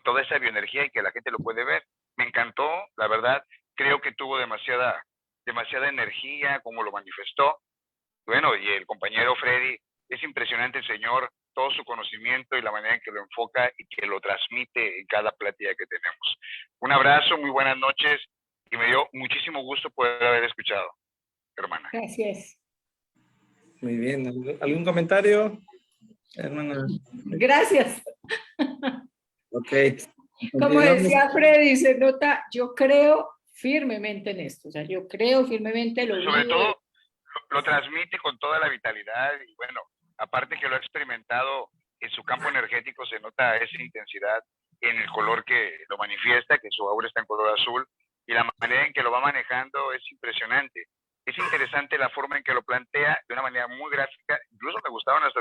toda esa bioenergía y que la gente lo puede ver. Me encantó, la verdad, creo que tuvo demasiada energía como lo manifestó. Bueno, y el compañero Freddy, es impresionante el señor, todo su conocimiento y la manera en que lo enfoca y que lo transmite en cada plática que tenemos. Un abrazo, muy buenas noches y me dio muchísimo gusto poder haber escuchado, hermana. Gracias. Muy bien. ¿Algún comentario, hermana? Gracias. Ok. Como decía Freddy, se nota, yo creo firmemente en esto, o sea, yo creo firmemente lo Sobre vivo. todo, lo transmite con toda la vitalidad y bueno, aparte que lo ha experimentado en su campo energético, se nota esa intensidad en el color que lo manifiesta, que su aura está en color azul, y la manera en que lo va manejando es impresionante. Es interesante la forma en que lo plantea de una manera muy gráfica, incluso me gustaban hasta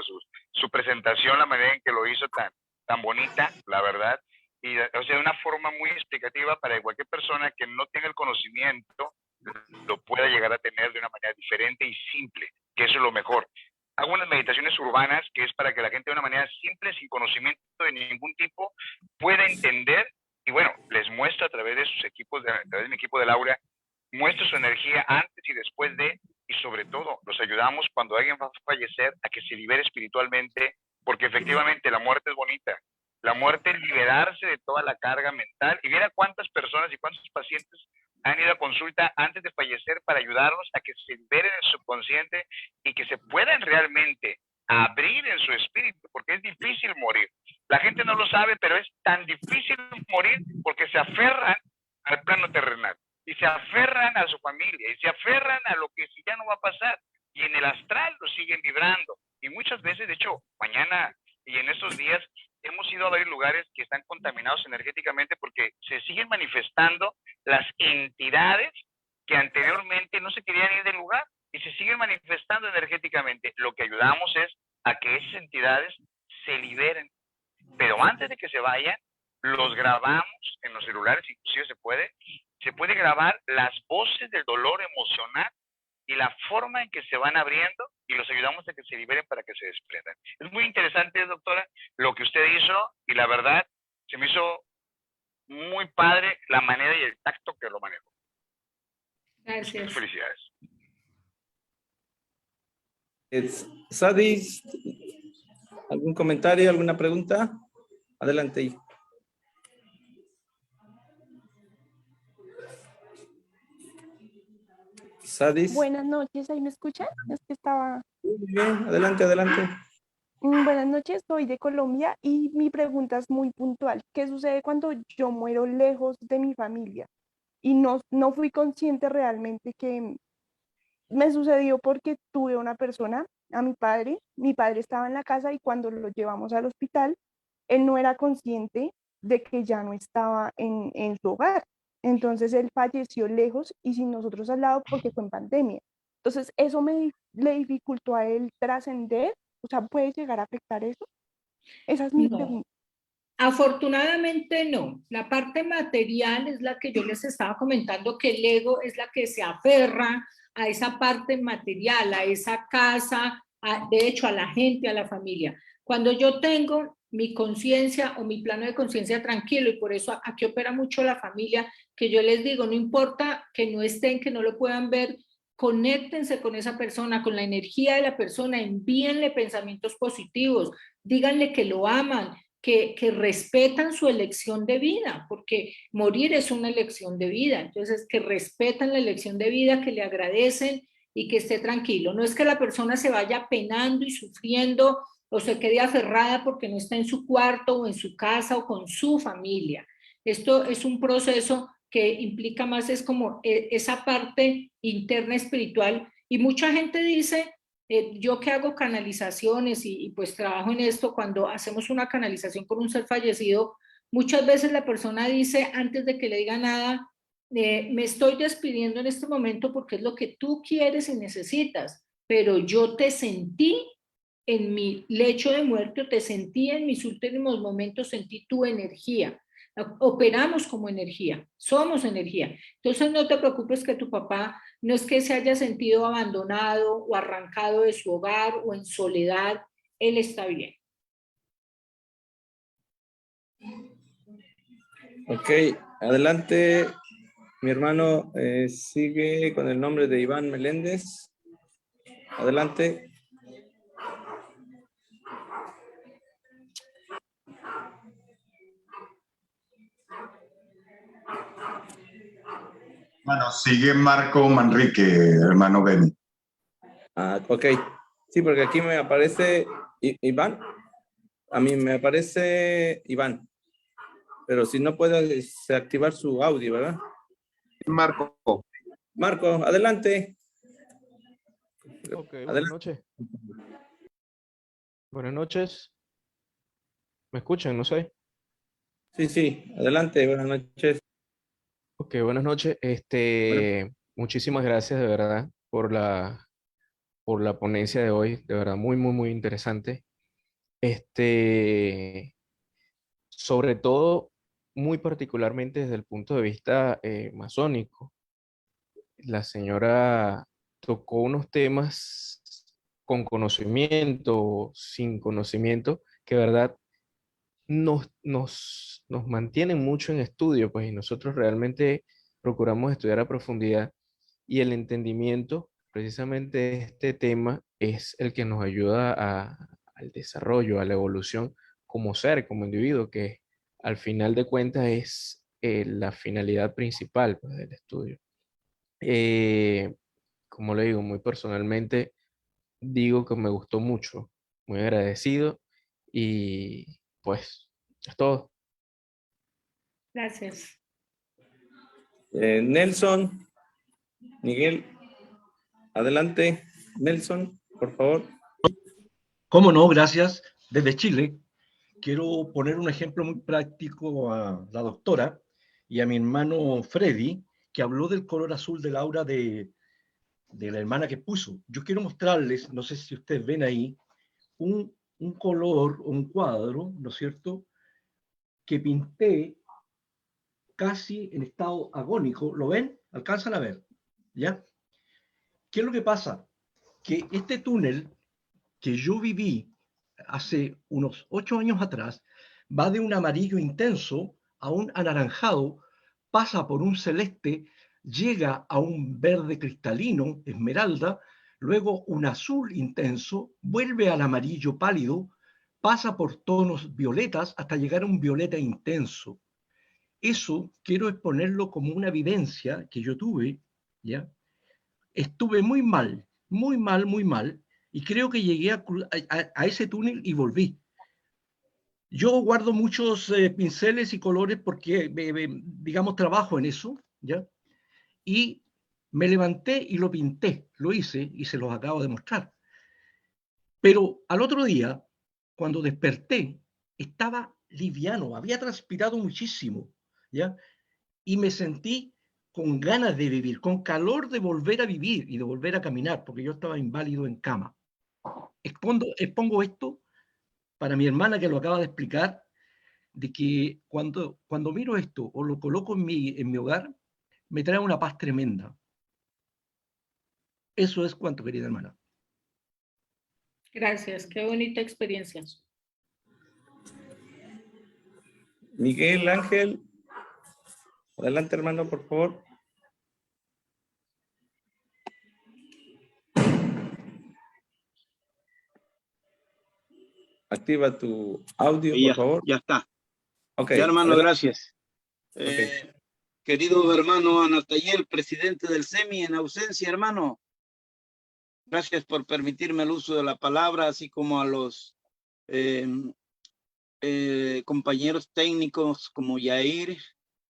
su presentación, la manera en que lo hizo tan bonita, la verdad, y o sea, de una forma muy explicativa para que cualquier persona que no tenga el conocimiento lo pueda llegar a tener de una manera diferente y simple, que eso es lo mejor. Hago unas meditaciones urbanas que es para que la gente de una manera simple, sin conocimiento de ningún tipo, pueda entender y bueno, les muestro a través de sus equipos, a través de mi equipo del aura, muestro su energía antes y después de, y sobre todo los ayudamos cuando alguien va a fallecer a que se libere espiritualmente, porque efectivamente la muerte es bonita. La muerte es liberarse de toda la carga mental y viera cuántas personas y cuántos pacientes han ido a consulta antes de fallecer para ayudarlos a que se liberen el subconsciente y que se puedan realmente abrir en su espíritu, porque es difícil morir. La gente no lo sabe, pero es tan difícil morir porque se aferran al plano terrenal y se aferran a su familia y se aferran a lo que si ya no va a pasar y en el astral lo siguen vibrando Y muchas veces, de hecho, mañana y en estos días hemos ido a varios lugares que están contaminados energéticamente porque se siguen manifestando las entidades que anteriormente no se querían ir del lugar y se siguen manifestando energéticamente. Lo que ayudamos es a que esas entidades se liberen. Pero antes de que se vayan, los grabamos en los celulares, inclusive se puede grabar las voces del dolor emocional y la forma en que se van abriendo y los ayudamos a que se liberen para que se desprendan. Es muy interesante, doctora, lo que usted hizo y la verdad se me hizo muy padre la manera y el tacto que lo manejó. Gracias. Felicidades. Sadis, ¿algún comentario, alguna pregunta? Adelante. Sadis. Buenas noches, ¿ahí me escuchan? Es que estaba... Muy bien, adelante, adelante. Buenas noches, soy de Colombia y mi pregunta es muy puntual. ¿Qué sucede cuando yo muero lejos de mi familia? Y no fui consciente realmente que me sucedió porque tuve una persona, a mi padre estaba en la casa y cuando lo llevamos al hospital, él no era consciente de que ya no estaba en su hogar. Entonces él falleció lejos y sin nosotros al lado porque fue en pandemia. Entonces eso le dificultó a él trascender, o sea, ¿puede llegar a afectar eso? Esa es mi No. pregunta. Afortunadamente no. La parte material es la que yo les estaba comentando, que el ego es la que se aferra a esa parte material, a esa casa, de hecho a la gente, a la familia. Cuando yo tengo mi conciencia o mi plano de conciencia tranquilo, y por eso aquí opera mucho la familia, que yo les digo, no importa que no estén, que no lo puedan ver, conéctense con esa persona, con la energía de la persona, envíenle pensamientos positivos, díganle que lo aman, que respetan su elección de vida, porque morir es una elección de vida. Entonces, que respetan la elección de vida, que le agradecen y que esté tranquilo. No es que la persona se vaya penando y sufriendo o se quede aferrada porque no está en su cuarto o en su casa o con su familia. Esto es un proceso que implica más, es como esa parte interna espiritual. Y mucha gente dice, yo que hago canalizaciones y pues trabajo en esto, cuando hacemos una canalización con un ser fallecido, muchas veces la persona dice antes de que le diga nada, me estoy despidiendo en este momento porque es lo que tú quieres y necesitas, pero yo te sentí en mi lecho de muerte, te sentí en mis últimos momentos, sentí tu energía. Operamos como energía, somos energía. Entonces no te preocupes que tu papá no es que se haya sentido abandonado o arrancado de su hogar o en soledad, él está bien. Ok, adelante. Mi hermano sigue con el nombre de Iván Meléndez. Adelante. Bueno, sigue Marco Manrique, hermano Beni. Ah, ok. Sí, porque aquí me aparece Iván. A mí me aparece Iván. Pero si no puede activar su audio, ¿verdad? Marco. Marco, adelante. Ok, buenas Adelante. noches. Buenas noches. ¿Me escuchan? No sé. Sí, sí, adelante, buenas noches. Ok, buenas noches. Muchísimas gracias de verdad por la ponencia de hoy. De verdad, muy, muy, muy interesante. Sobre todo, muy particularmente desde el punto de vista masónico. La señora tocó unos temas con conocimiento, sin conocimiento, que de verdad nos mantienen mucho en estudio, pues, y nosotros realmente procuramos estudiar a profundidad y el entendimiento, precisamente de este tema, es el que nos ayuda al desarrollo, a la evolución como ser, como individuo, que al final de cuentas es la finalidad principal, pues, del estudio. Como le digo, muy personalmente, digo que me gustó mucho, muy agradecido y pues es todo. Gracias. Nelson, Miguel, adelante. Nelson, por favor. ¿Cómo no? Gracias. Desde Chile, quiero poner un ejemplo muy práctico a la doctora y a mi hermano Freddy, que habló del color azul del aura de la hermana que puso. Yo quiero mostrarles, no sé si ustedes ven ahí, un color, un cuadro, ¿no es cierto?, que pinté casi en estado agónico. ¿Lo ven? ¿Alcanzan a ver? ¿Ya? ¿Qué es lo que pasa? Que este túnel que yo viví hace unos 8 años atrás va de un amarillo intenso a un anaranjado, pasa por un celeste, llega a un verde cristalino, esmeralda, luego un azul intenso, vuelve al amarillo pálido, pasa por tonos violetas hasta llegar a un violeta intenso. Eso quiero exponerlo como una vivencia que yo tuve, ¿ya? Estuve muy mal, muy mal, muy mal, y creo que llegué a ese túnel y volví. Yo guardo muchos pinceles y colores porque, digamos, trabajo en eso, ¿ya? Y me levanté y lo pinté, lo hice y se los acabo de mostrar. Pero al otro día, cuando desperté, estaba liviano, había transpirado muchísimo, ¿ya? Y me sentí con ganas de vivir, con calor de volver a vivir y de volver a caminar, porque yo estaba inválido en cama. Expongo esto para mi hermana que lo acaba de explicar, de que cuando miro esto o lo coloco en mi hogar, me trae una paz tremenda. Eso es cuanto, querida hermana. Gracias, qué bonita experiencia. Miguel Ángel, adelante, hermano, por favor. Activa tu audio, por favor. Ya está. Okay, Ya, hermano, adelante. gracias. Okay. Querido hermano Anatayel, presidente del SEMI, en ausencia, hermano. Gracias por permitirme el uso de la palabra, así como a los compañeros técnicos como Yair,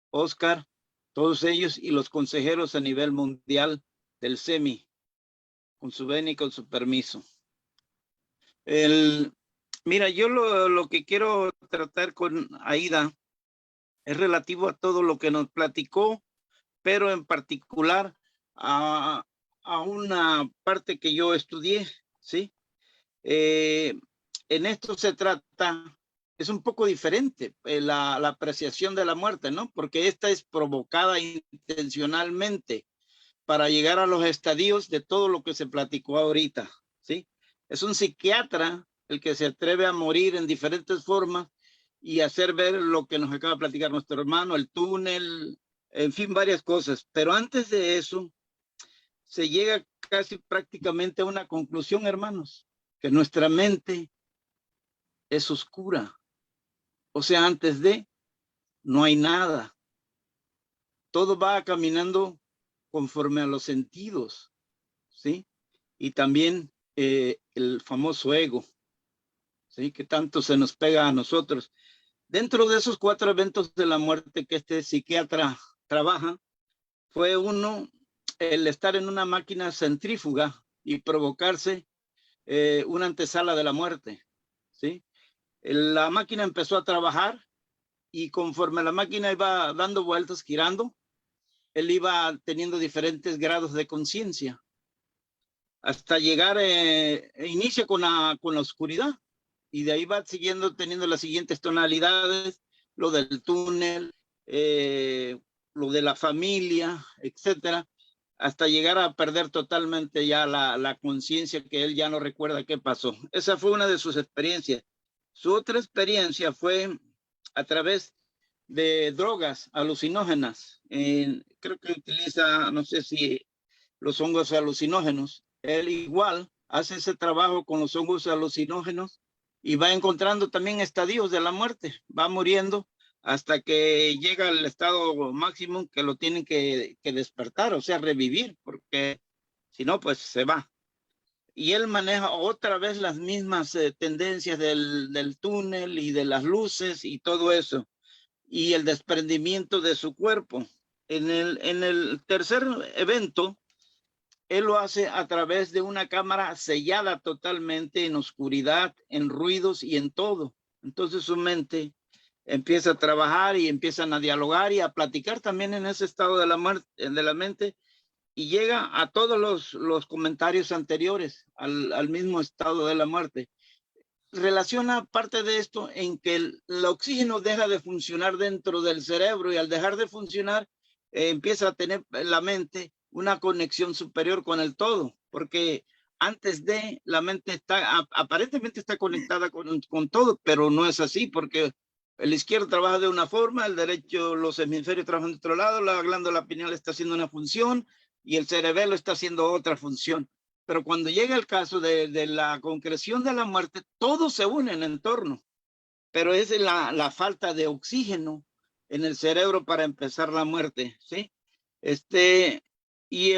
Oscar, todos ellos y los consejeros a nivel mundial del SEMI, con su venia y con su permiso. Mira, yo lo que quiero tratar con Aida es relativo a todo lo que nos platicó, pero en particular a una parte que yo estudié, ¿sí? En esto se trata, es un poco diferente la apreciación de la muerte, ¿no? Porque esta es provocada intencionalmente para llegar a los estadios de todo lo que se platicó ahorita, ¿sí? Es un psiquiatra el que se atreve a morir en diferentes formas y hacer ver lo que nos acaba de platicar nuestro hermano, el túnel, en fin, varias cosas. Pero antes de eso, se llega casi prácticamente a una conclusión, hermanos, que nuestra mente es oscura. O sea, antes de, no hay nada. Todo va caminando conforme a los sentidos, ¿sí? Y también el famoso ego, ¿sí? Que tanto se nos pega a nosotros. Dentro de esos 4 eventos de la muerte que este psiquiatra trabaja, fue uno, el estar en una máquina centrífuga y provocarse una antesala de la muerte, ¿sí? La máquina empezó a trabajar y conforme la máquina iba dando vueltas, girando, él iba teniendo diferentes grados de conciencia hasta llegar, inicia con la oscuridad y de ahí va siguiendo teniendo las siguientes tonalidades, lo del túnel, lo de la familia, etcétera, hasta llegar a perder totalmente ya la conciencia, que él ya no recuerda qué pasó. Esa fue una de sus experiencias. Su otra experiencia fue a través de drogas alucinógenas. Creo que utiliza, no sé si los hongos alucinógenos. Él igual hace ese trabajo con los hongos alucinógenos y va encontrando también estadios de la muerte. Va muriendo hasta que llega al estado máximo que lo tienen que despertar, o sea, revivir, porque si no, pues se va. Y él maneja otra vez las mismas tendencias del túnel y de las luces y todo eso, y el desprendimiento de su cuerpo. En el tercer evento, él lo hace a través de una cámara sellada totalmente en oscuridad, en ruidos y en todo. Entonces su mente empieza a trabajar y empiezan a dialogar y a platicar también en ese estado de la mente, y llega a todos los comentarios anteriores al mismo estado de la muerte. Relaciona parte de esto en que el oxígeno deja de funcionar dentro del cerebro, y al dejar de funcionar empieza a tener la mente una conexión superior con el todo, porque antes de la mente aparentemente está conectada con todo, pero no es así, porque el izquierdo trabaja de una forma, el derecho, los hemisferios trabajan de otro lado, la glándula pineal está haciendo una función y el cerebelo está haciendo otra función. Pero cuando llega el caso de la concreción de la muerte, todo se une en el entorno, pero es la falta de oxígeno en el cerebro para empezar la muerte, ¿sí? Y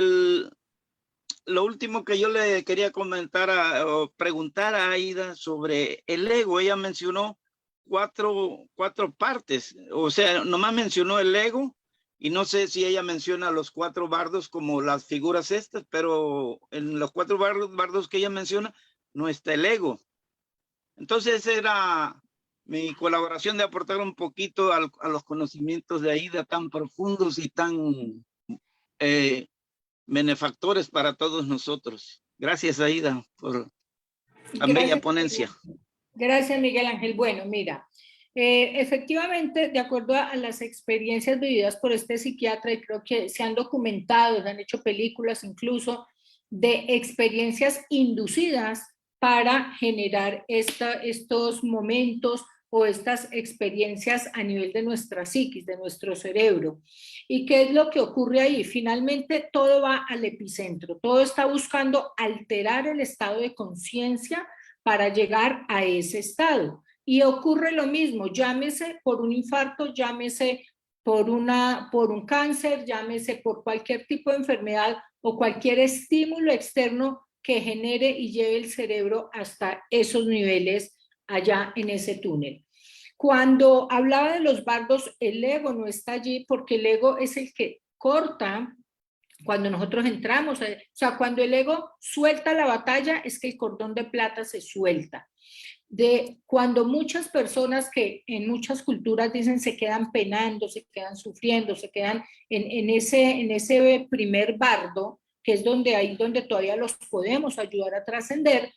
lo último que yo le quería comentar o preguntar a Aida sobre el ego, ella mencionó cuatro partes, o sea, nomás mencionó el ego, y no sé si ella menciona los 4 bardos como las figuras estas, pero en los 4 bardos que ella menciona no está el ego. Entonces esa era mi colaboración de aportar un poquito a los conocimientos de Aida tan profundos y tan benefactores para todos nosotros. Gracias, Aida, por tan bella ponencia. Gracias, Miguel Ángel. Bueno, mira, efectivamente, de acuerdo a las experiencias vividas por este psiquiatra, y creo que se han documentado, se han hecho películas incluso de experiencias inducidas para generar estos momentos o estas experiencias a nivel de nuestra psiquis, de nuestro cerebro. ¿Y qué es lo que ocurre ahí? Finalmente todo va al epicentro, todo está buscando alterar el estado de conciencia para llegar a ese estado. Y ocurre lo mismo, llámese por un infarto, llámese por un cáncer, llámese por cualquier tipo de enfermedad o cualquier estímulo externo que genere y lleve el cerebro hasta esos niveles allá en ese túnel. Cuando hablaba de los bardos, el ego no está allí porque el ego es el que corta cuando nosotros entramos, o sea, cuando el ego suelta la batalla es que el cordón de plata se suelta. Cuando muchas personas que en muchas culturas dicen se quedan penando, se quedan sufriendo, se quedan en ese primer bardo, que es donde todavía los podemos ayudar a trascender,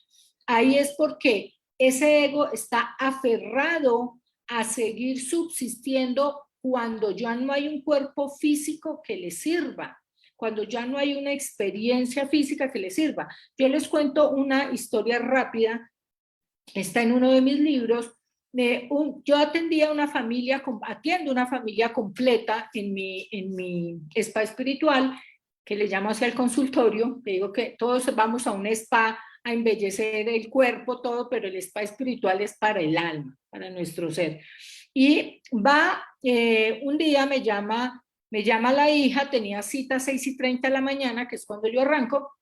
ahí es porque ese ego está aferrado a seguir subsistiendo cuando ya no hay un cuerpo físico que le sirva, cuando ya no hay una experiencia física que le sirva. Yo les cuento una historia rápida, está en uno de mis libros. Yo atiendo una familia completa en mi spa espiritual, que le llamo hacia el consultorio. Le digo que todos vamos a un spa a embellecer el cuerpo, todo, pero el spa espiritual es para el alma, para nuestro ser. Y un día me llama la hija, tenía cita a 6:30 de la mañana, que es cuando yo arranco,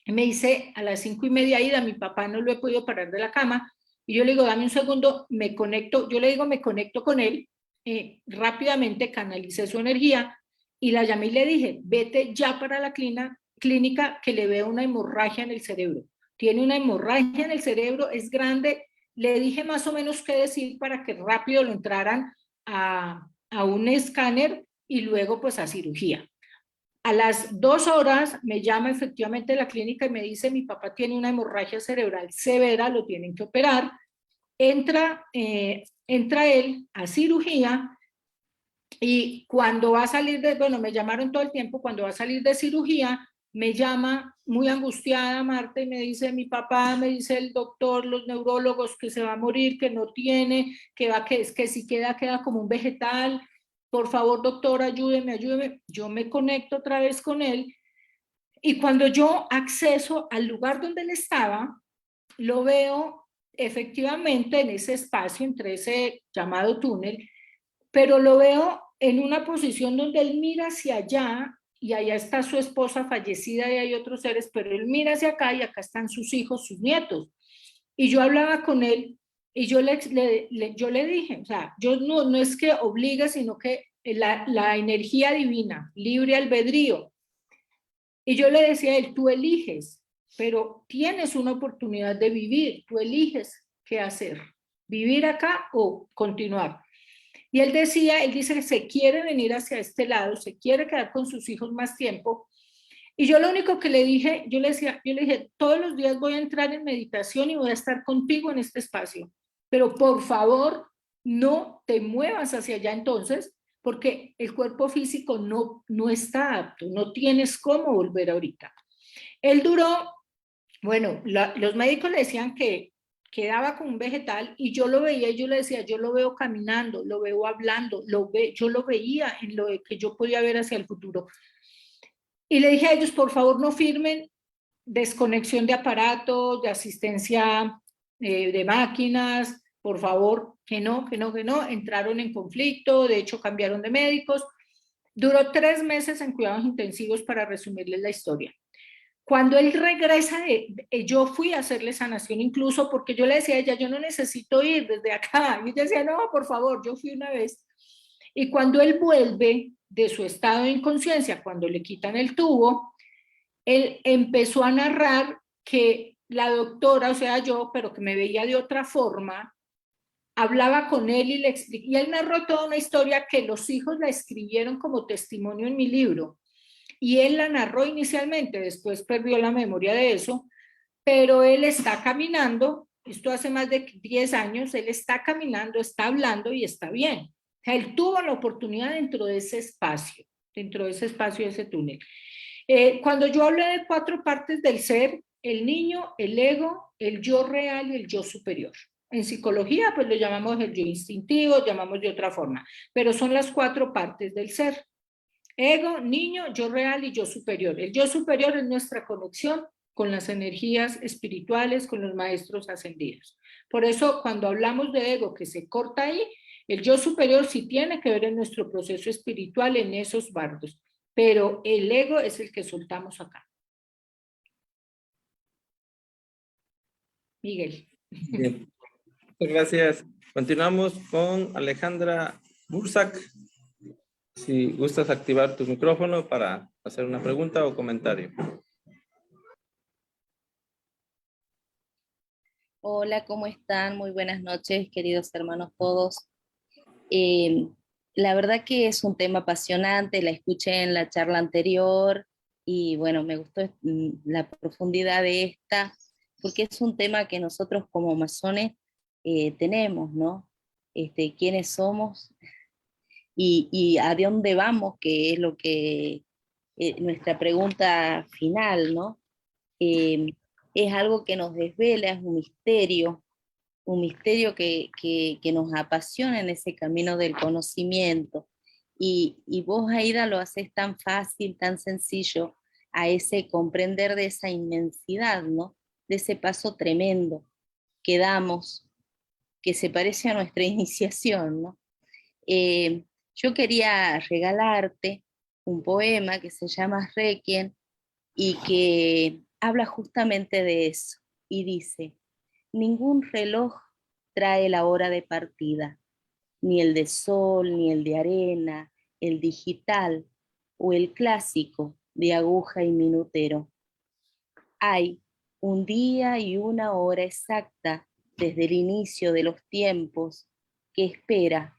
y me dice a las 5:30, Aida, mi papá no lo he podido parar de la cama. Y yo le digo, dame un segundo, me conecto con él, rápidamente canalicé su energía y la llamé y le dije, vete ya para la clínica que le veo una hemorragia en el cerebro. Tiene una hemorragia en el cerebro, es grande. Le dije más o menos qué decir para que rápido lo entraran a un escáner y luego pues a cirugía. A las 2 horas me llama efectivamente la clínica y me dice, mi papá tiene una hemorragia cerebral severa, lo tienen que operar. Entra él a cirugía y cuando va a salir me llamaron todo el tiempo, cuando va a salir de cirugía, me llama muy angustiada Marta y me dice, mi papá, me dice el doctor, los neurólogos, que se va a morir, que no tiene, que si queda como un vegetal. Por favor, doctor, ayúdeme. Yo me conecto otra vez con él y cuando yo acceso al lugar donde él estaba, lo veo efectivamente en ese espacio, entre ese llamado túnel, pero lo veo en una posición donde él mira hacia allá y allá está su esposa fallecida y hay otros seres, pero él mira hacia acá y acá están sus hijos, sus nietos. Y yo hablaba con él y yo le dije, o sea, yo no es que obligue, sino que la energía divina, libre albedrío, Y yo le decía a él, tú eliges, pero tienes una oportunidad de vivir, tú eliges qué hacer, vivir acá o continuar. Y él dice que se quiere venir hacia este lado, se quiere quedar con sus hijos más tiempo. Y yo lo único que le dije, yo le dije, todos los días voy a entrar en meditación y voy a estar contigo en este espacio, pero por favor no te muevas hacia allá entonces, porque el cuerpo físico no está apto, no tienes cómo volver ahorita. Él duró, bueno, los médicos le decían que quedaba como un vegetal y yo lo veía y yo le decía, yo lo veo caminando, lo veo hablando, yo lo veía en lo que yo podía ver hacia el futuro. Y le dije a ellos, por favor, no firmen desconexión de aparatos, de asistencia de máquinas, por favor, que no. Entraron en conflicto, de hecho cambiaron de médicos. Duró 3 meses en cuidados intensivos para resumirles la historia. Cuando él regresa, yo fui a hacerle sanación incluso porque yo le decía a ella, yo no necesito ir desde acá. Y ella decía, no, por favor, yo fui una vez. Y cuando él vuelve de su estado de inconsciencia, cuando le quitan el tubo, él empezó a narrar que la doctora, o sea yo, pero que me veía de otra forma, hablaba con él y le explicó, y él narró toda una historia que los hijos la escribieron como testimonio en mi libro. Y él la narró inicialmente, después perdió la memoria de eso, pero él está caminando, esto hace más de 10 años, él está caminando, está hablando y está bien. O sea, él tuvo la oportunidad dentro de ese espacio, de ese túnel. Cuando yo hablé de 4 partes del ser, el niño, el ego, el yo real y el yo superior. En psicología, pues lo llamamos el yo instintivo, llamamos de otra forma, pero son las 4 partes del ser. Ego, niño, yo real y yo superior. El yo superior es nuestra conexión con las energías espirituales, con los maestros ascendidos. Por eso, cuando hablamos de ego que se corta ahí, el yo superior sí tiene que ver en nuestro proceso espiritual en esos bardos, pero el ego es el que soltamos acá. Miguel. Bien. Muchas gracias. Continuamos con Alejandra Bursak. Si gustas activar tu micrófono para hacer una pregunta o comentario. Hola, ¿cómo están? Muy buenas noches, queridos hermanos todos. La verdad que es un tema apasionante, la escuché en la charla anterior y bueno, me gustó la profundidad de esta, porque es un tema que nosotros como masones tenemos, ¿no? ¿Quiénes somos? Y a dónde vamos, que es lo que nuestra pregunta final, ¿no? Es algo que nos desvela, es un misterio que nos apasiona en ese camino del conocimiento. Y vos, Aida, lo haces tan fácil, tan sencillo, a ese comprender de esa inmensidad, ¿no? De ese paso tremendo que damos, que se parece a nuestra iniciación, ¿no? Yo quería regalarte un poema que se llama Requiem y que habla justamente de eso y dice: ningún reloj trae la hora de partida, ni el de sol, ni el de arena, el digital o el clásico de aguja y minutero. Hay un día y una hora exacta desde el inicio de los tiempos que espera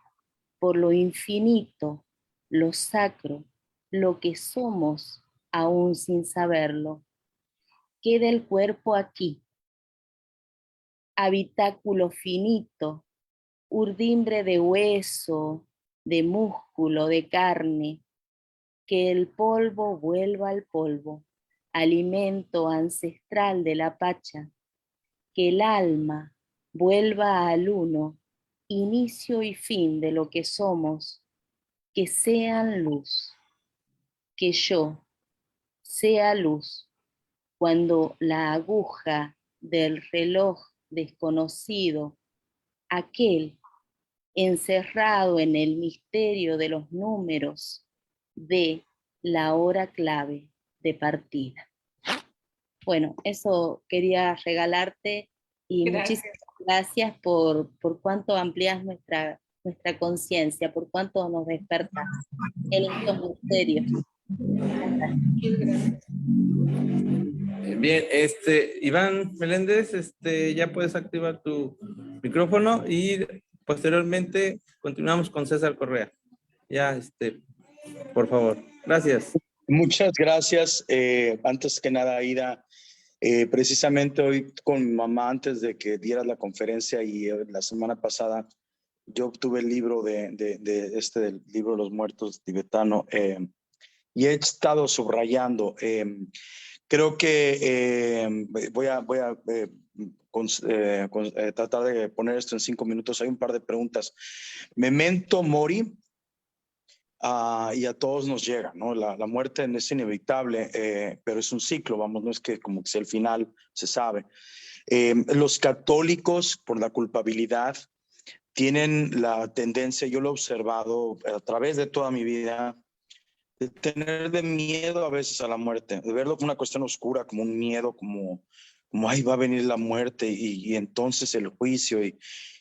por lo infinito, lo sacro, lo que somos aún sin saberlo. Queda el cuerpo aquí, habitáculo finito, urdimbre de hueso, de músculo, de carne, que el polvo vuelva al polvo, alimento ancestral de la pacha, que el alma vuelva al uno, inicio y fin de lo que somos, que sean luz, que yo sea luz, cuando la aguja del reloj desconocido, aquel encerrado en el misterio de los números, de la hora clave de partida. Bueno, eso quería regalarte y muchísimas gracias por cuánto amplias nuestra conciencia, por cuánto nos despertas en estos misterios. Bien, Iván Meléndez, ya puedes activar tu micrófono y posteriormente continuamos con César Correa. Ya, por favor. Gracias. Muchas gracias. Antes que nada, Aida, precisamente hoy con mi mamá, antes de que dieras la conferencia y la semana pasada, yo obtuve el libro del libro de los muertos tibetano y he estado subrayando. Creo que voy a tratar de poner esto en 5 minutos. Hay un par de preguntas. Memento mori. Y a todos nos llega, ¿no? La muerte es inevitable, pero es un ciclo, vamos, no es que como que sea el final, se sabe. Los católicos, por la culpabilidad, tienen la tendencia, yo lo he observado a través de toda mi vida, de tener de miedo a veces a la muerte, de verlo como una cuestión oscura, como un miedo, como ahí va a venir la muerte y entonces el juicio y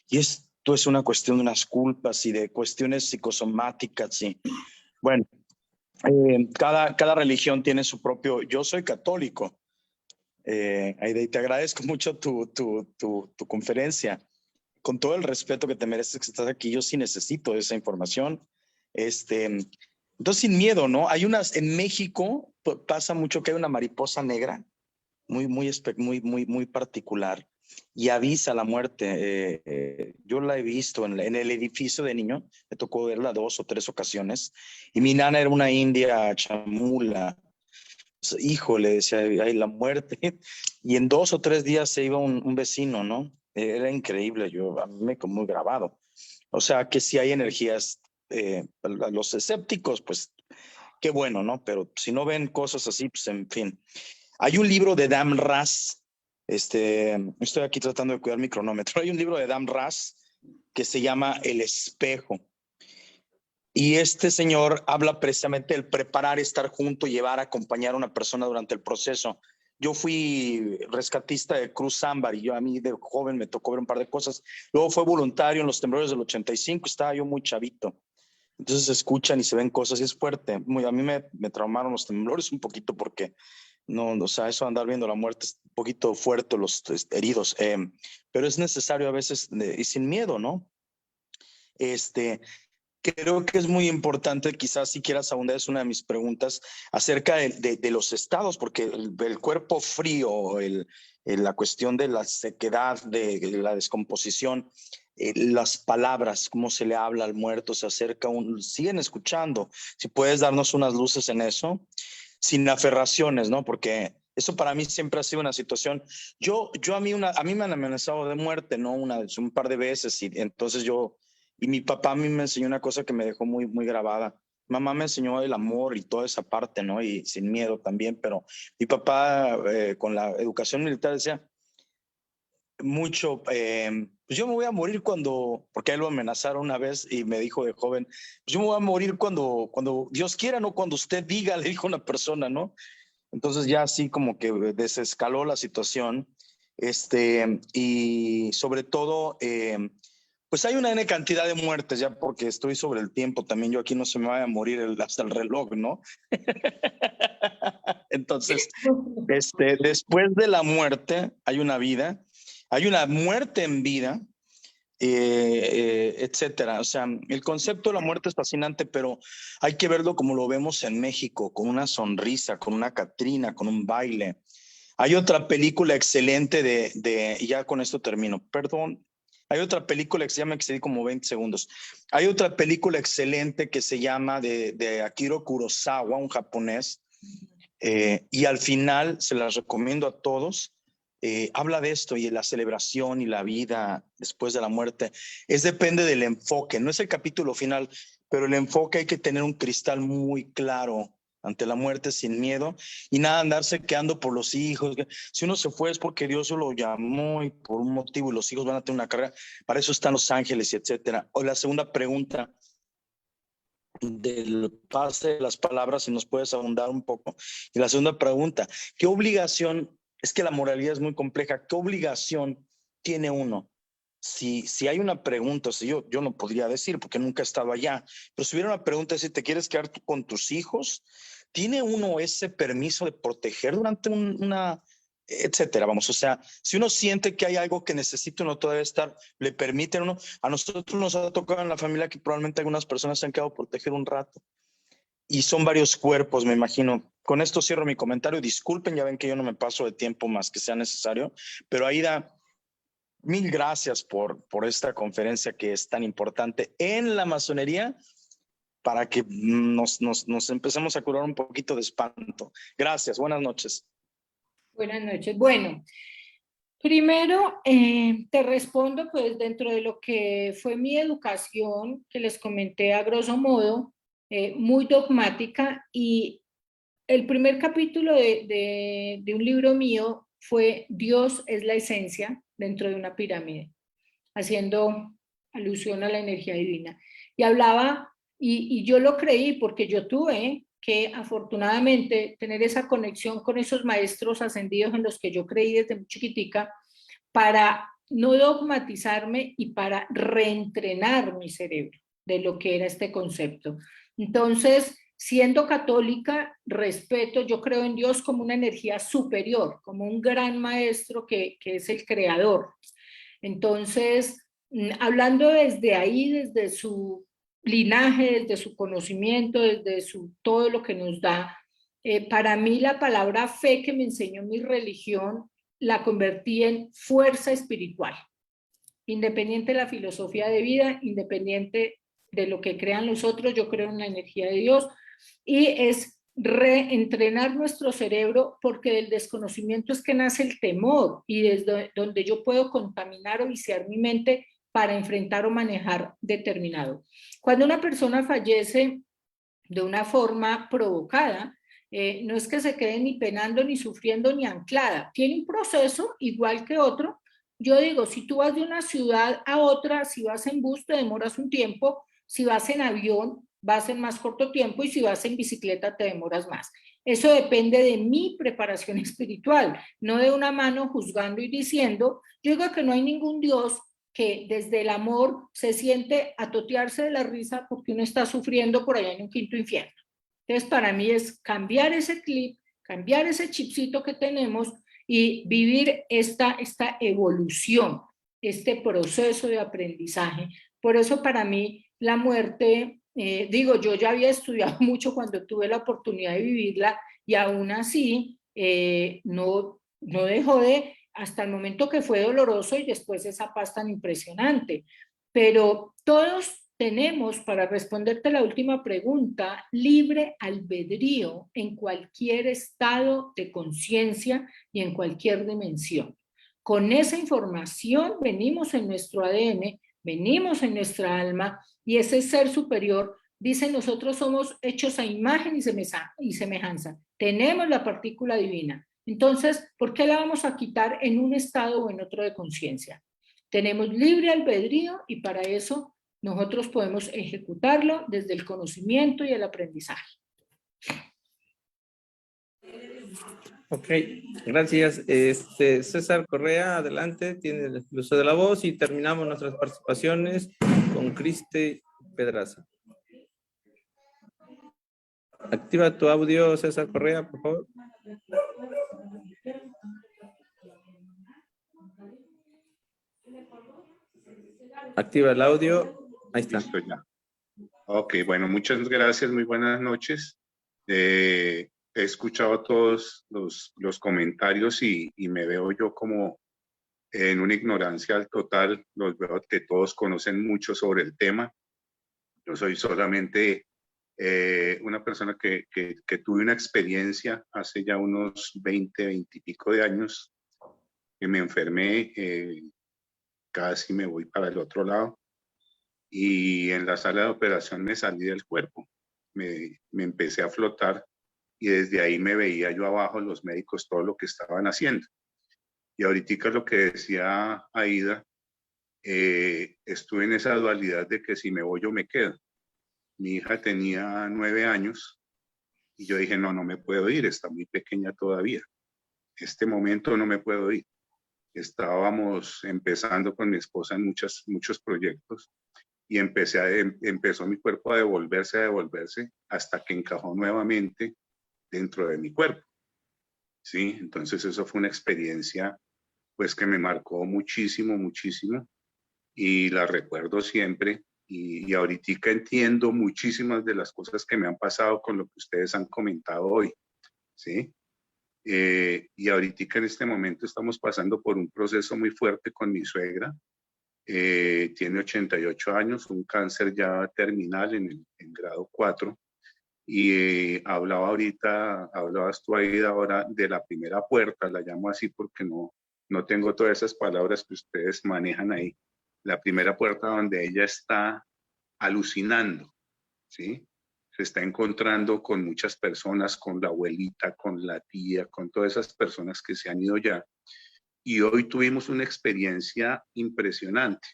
esto es una cuestión de unas culpas y de cuestiones psicosomáticas. Y, bueno, cada religión tiene su propio... Yo soy católico. Aida, y te agradezco mucho tu conferencia. Con todo el respeto que te mereces que estás aquí, yo sí necesito esa información. Entonces, sin miedo, ¿no? En México pasa mucho que hay una mariposa negra muy particular y avisa la muerte. Yo la he visto en el edificio de niño, me tocó verla 2 o 3 ocasiones y mi nana era una india chamula. Hijo, le decía, ay, la muerte, y en 2 o 3 días se iba un vecino, ¿no? Era increíble, a mí me quedó muy grabado. O sea, que si hay energías, los escépticos, pues qué bueno, ¿no? Pero si no ven cosas así, pues en fin. Hay un libro de Dam Ras, estoy aquí tratando de cuidar mi cronómetro. Hay un libro de Dam Ras que se llama El Espejo. Y este señor habla precisamente del preparar, estar junto, llevar, acompañar a una persona durante el proceso. Yo fui rescatista de Cruz Ámbar y a mí de joven me tocó ver un par de cosas. Luego fue voluntario en los temblores del 85, estaba yo muy chavito. Entonces se escuchan y se ven cosas y es fuerte. A mí me traumaron los temblores un poquito porque no, o sea, eso de andar viendo la muerte es un poquito fuerte, los heridos, pero es necesario a veces y sin miedo, ¿no? Creo que es muy importante, quizás si quieras ahondar, es una de mis preguntas, acerca de los estados, porque el cuerpo frío, la cuestión de la sequedad, de la descomposición, las palabras, cómo se le habla al muerto, se acerca, siguen escuchando. Si puedes darnos unas luces en eso, sin aferraciones, ¿no? Porque eso para mí siempre ha sido una situación. A mí me han amenazado de muerte, ¿no? Un par de veces, y entonces y mi papá a mí me enseñó una cosa que me dejó muy, muy grabada. Mamá me enseñó el amor y toda esa parte, ¿no? Y sin miedo también, pero mi papá con la educación militar decía mucho, pues yo me voy a morir porque a él lo amenazaron una vez y me dijo de joven, pues yo me voy a morir cuando Dios quiera, no cuando usted diga, le dijo una persona, ¿no? Entonces ya así como que desescaló la situación, y sobre todo... pues hay una N cantidad de muertes ya porque estoy sobre el tiempo también. Yo aquí no se me vaya a morir hasta el reloj, ¿no? Entonces, después de la muerte hay una vida, hay una muerte en vida, etcétera. O sea, el concepto de la muerte es fascinante, pero hay que verlo como lo vemos en México, con una sonrisa, con una Catrina, con un baile. Hay otra película excelente y ya con esto termino, perdón. Hay otra película que se llama, excedí como 20 segundos. Hay otra película excelente que se llama de Akira Kurosawa, un japonés, y al final se las recomiendo a todos. Habla de esto y de la celebración y la vida después de la muerte. Depende del enfoque, no es el capítulo final, pero el enfoque hay que tener un cristal muy claro ante la muerte sin miedo y nada andarse quedando por los hijos. Si uno se fue es porque Dios lo llamó y por un motivo y los hijos van a tener una carrera. Para eso están los ángeles y etcétera. O la segunda pregunta del pase de las palabras, si nos puedes ahondar un poco. Y la segunda pregunta, ¿qué obligación? Es que la moralidad es muy compleja. ¿Qué obligación tiene uno? Si hay una pregunta, yo no podría decir porque nunca he estado allá, pero si hubiera una pregunta, si te quieres quedar con tus hijos, ¿tiene uno ese permiso de proteger durante una, etcétera? Vamos, o sea, si uno siente que hay algo que necesita uno todavía estar, le permiten uno. A nosotros nos ha tocado en la familia que probablemente algunas personas se han quedado proteger un rato. Y son varios cuerpos, me imagino. Con esto cierro mi comentario. Disculpen, ya ven que yo no me paso de tiempo más que sea necesario, pero Aida, mil gracias por esta conferencia que es tan importante en la masonería para que nos empecemos a curar un poquito de espanto. Gracias, buenas noches. Buenas noches. Bueno, primero te respondo pues dentro de lo que fue mi educación, que les comenté a grosso modo, muy dogmática, y el primer capítulo de un libro mío fue Dios es la esencia dentro de una pirámide, haciendo alusión a la energía divina. Y hablaba, y yo lo creí porque yo tuve que afortunadamente tener esa conexión con esos maestros ascendidos en los que yo creí desde muy chiquitica para no dogmatizarme y para reentrenar mi cerebro de lo que era este concepto. Entonces, siendo católica, respeto, yo creo en Dios como una energía superior, como un gran maestro que es el creador. Entonces, hablando desde ahí, desde su linaje, desde su conocimiento, desde todo lo que nos da, para mí la palabra fe que me enseñó mi religión la convertí en fuerza espiritual, independiente de la filosofía de vida, independiente de lo que crean los otros, yo creo en la energía de Dios, y es reentrenar nuestro cerebro, porque del desconocimiento es que nace el temor, y desde donde yo puedo contaminar o viciar mi mente para enfrentar o manejar determinado. Cuando una persona fallece de una forma provocada, no es que se quede ni penando, ni sufriendo, ni anclada. Tiene un proceso igual que otro. Yo digo, si tú vas de una ciudad a otra, si vas en bus te demoras un tiempo, si vas en avión vas en más corto tiempo, y si vas en bicicleta te demoras más. Eso depende de mi preparación espiritual, no de una mano juzgando y diciendo. Yo digo que no hay ningún Dios que desde el amor se siente a totearse de la risa porque uno está sufriendo por allá en un quinto infierno. Entonces, para mí es cambiar ese clip, cambiar ese chipcito que tenemos y vivir esta evolución, este proceso de aprendizaje. Por eso para mí la muerte, digo, yo ya había estudiado mucho cuando tuve la oportunidad de vivirla, y aún así no dejó de, hasta el momento que fue doloroso y después esa paz tan impresionante. Pero todos tenemos, para responderte la última pregunta, libre albedrío en cualquier estado de conciencia y en cualquier dimensión. Con esa información venimos en nuestro ADN, venimos en nuestra alma, y ese ser superior dice: nosotros somos hechos a imagen y semejanza, tenemos la partícula divina. Entonces, ¿por qué la vamos a quitar en un estado o en otro de conciencia? Tenemos libre albedrío, y para eso nosotros podemos ejecutarlo desde el conocimiento y el aprendizaje. Ok, gracias. César Correa, adelante, tiene el uso de la voz, y terminamos nuestras participaciones con Criste Pedraza. Activa tu audio, César Correa, por favor. Activa el audio. Ahí está. Listo ya. Ok, bueno, muchas gracias, muy buenas noches. He escuchado todos los comentarios y me veo yo como en una ignorancia total. Los veo que todos conocen mucho sobre el tema. Yo soy solamente una persona que tuve una experiencia hace ya unos 20 y pico de años, que me enfermé, casi me voy para el otro lado, y en la sala de operación me salí del cuerpo, me empecé a flotar, y desde ahí me veía yo abajo, los médicos, todo lo que estaban haciendo. Y ahorita lo que decía Aida, estuve en esa dualidad de que si me voy yo me quedo. Mi hija tenía 9 años y yo dije, no me puedo ir, está muy pequeña todavía. Este momento no me puedo ir. Estábamos empezando con mi esposa en muchos proyectos, y empezó mi cuerpo a devolverse hasta que encajó nuevamente dentro de mi cuerpo. ¿Sí? Entonces eso fue una experiencia pues que me marcó muchísimo, muchísimo, y la recuerdo siempre, y ahorita entiendo muchísimas de las cosas que me han pasado con lo que ustedes han comentado hoy, ¿sí? Y ahorita en este momento estamos pasando por un proceso muy fuerte con mi suegra. Tiene 88 años, un cáncer ya terminal en grado 4, y hablabas tú ahí ahora de la primera puerta, la llamo así porque no tengo todas esas palabras que ustedes manejan ahí. La primera puerta donde ella está alucinando, ¿sí? Se está encontrando con muchas personas, con la abuelita, con la tía, con todas esas personas que se han ido ya. Y hoy tuvimos una experiencia impresionante.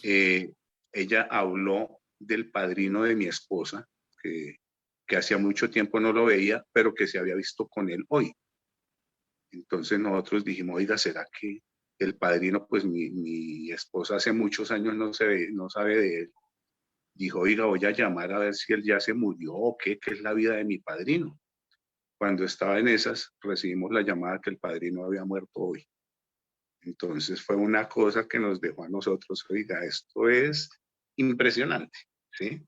Ella habló del padrino de mi esposa, que hacía mucho tiempo no lo veía, pero que se había visto con él hoy. Entonces nosotros dijimos, oiga, ¿será que el padrino, pues mi esposa hace muchos años no sabe de él? Dijo, oiga, voy a llamar a ver si él ya se murió o qué es la vida de mi padrino. Cuando estaba en esas, recibimos la llamada que el padrino había muerto hoy. Entonces fue una cosa que nos dejó a nosotros, oiga, esto es impresionante, ¿sí?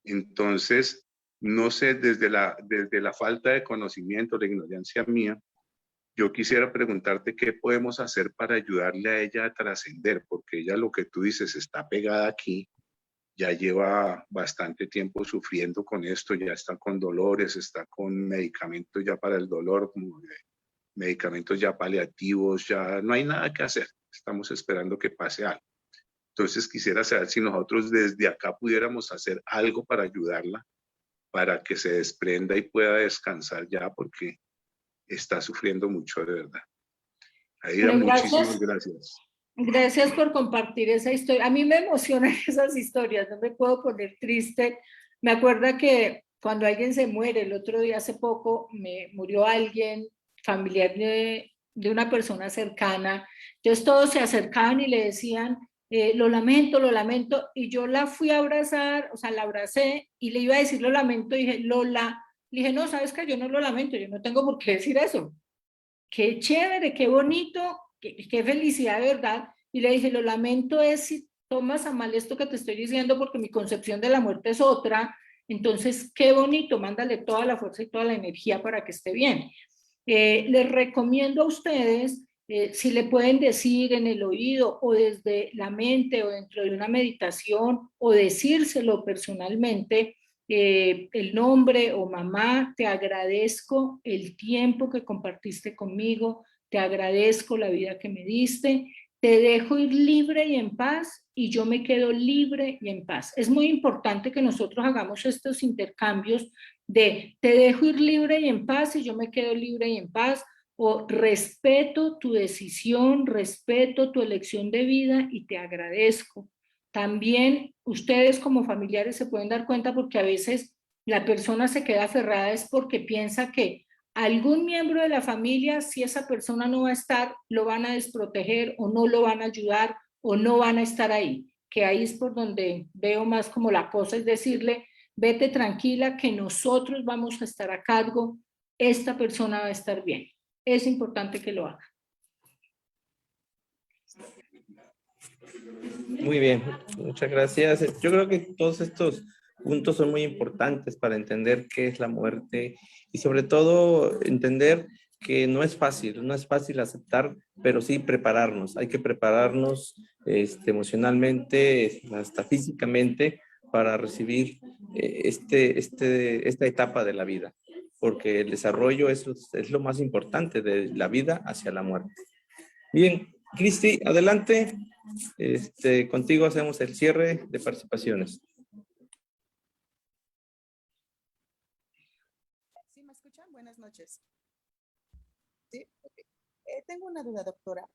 Entonces, no sé, desde la falta de conocimiento, la ignorancia mía, yo quisiera preguntarte qué podemos hacer para ayudarle a ella a trascender, porque ella, lo que tú dices, está pegada aquí, ya lleva bastante tiempo sufriendo con esto, ya está con dolores, está con medicamentos ya para el dolor, como medicamentos ya paliativos, ya no hay nada que hacer, estamos esperando que pase algo. Entonces quisiera saber si nosotros desde acá pudiéramos hacer algo para ayudarla, para que se desprenda y pueda descansar ya, porque está sufriendo mucho, de verdad. Aida, Bueno, muchísimas gracias. Gracias por compartir esa historia. A mí me emocionan esas historias, no me puedo poner triste. Me acuerdo que cuando alguien se muere, el otro día hace poco me murió alguien familiar de una persona cercana. Entonces todos se acercaban y le decían, lo lamento, y yo la fui a abrazar, o sea, la abracé y le iba a decir lo lamento, y dije, Lola, le dije, no, sabes que yo no lo lamento, yo no tengo por qué decir eso. Qué chévere, qué bonito, qué felicidad de verdad. Y le dije, lo lamento es si tomas a mal esto que te estoy diciendo, porque mi concepción de la muerte es otra. Entonces, qué bonito, mándale toda la fuerza y toda la energía para que esté bien. Les recomiendo a ustedes, si le pueden decir en el oído o desde la mente o dentro de una meditación o decírselo personalmente, el nombre o mamá, te agradezco el tiempo que compartiste conmigo, te agradezco la vida que me diste, te dejo ir libre y en paz y yo me quedo libre y en paz. Es muy importante que nosotros hagamos estos intercambios de te dejo ir libre y en paz y yo me quedo libre y en paz, o respeto tu decisión, respeto tu elección de vida y te agradezco. También ustedes como familiares se pueden dar cuenta, porque a veces la persona se queda aferrada es porque piensa que algún miembro de la familia, si esa persona no va a estar, lo van a desproteger o no lo van a ayudar o no van a estar ahí, que ahí es por donde veo más como la cosa, es decirle, vete tranquila que nosotros vamos a estar a cargo, esta persona va a estar bien. Es importante que lo haga. Muy bien, muchas gracias. Yo creo que todos estos puntos son muy importantes para entender qué es la muerte y sobre todo entender que no es fácil aceptar, pero sí prepararnos. Hay que prepararnos emocionalmente, hasta físicamente, para recibir esta etapa de la vida, porque el desarrollo es lo más importante de la vida hacia la muerte. Bien, Cristi, adelante. Contigo hacemos el cierre de participaciones. ¿Sí me escuchan? Buenas noches. Sí, okay. Tengo una duda, doctora.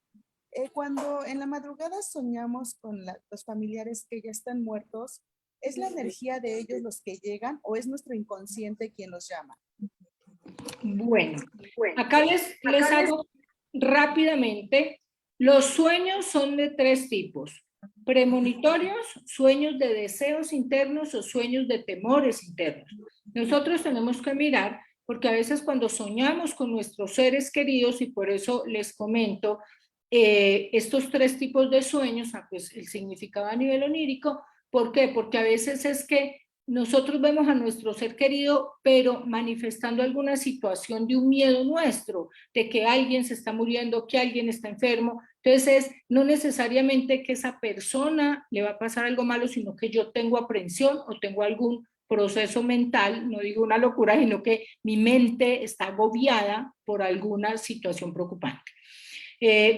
Cuando en la madrugada soñamos con los familiares que ya están muertos, ¿es la energía de ellos los que llegan o es nuestro inconsciente quien los llama? Bueno, acá les hago rápidamente. Los sueños son de 3 tipos: premonitorios, sueños de deseos internos o sueños de temores internos. Nosotros tenemos que mirar porque a veces cuando soñamos con nuestros seres queridos, y por eso les comento, estos 3 tipos de sueños, pues el significado a nivel onírico, ¿por qué? Porque a veces es que nosotros vemos a nuestro ser querido, pero manifestando alguna situación de un miedo nuestro, de que alguien se está muriendo, que alguien está enfermo. Entonces, no necesariamente que esa persona le va a pasar algo malo, sino que yo tengo aprensión o tengo algún proceso mental, no digo una locura, sino que mi mente está agobiada por alguna situación preocupante.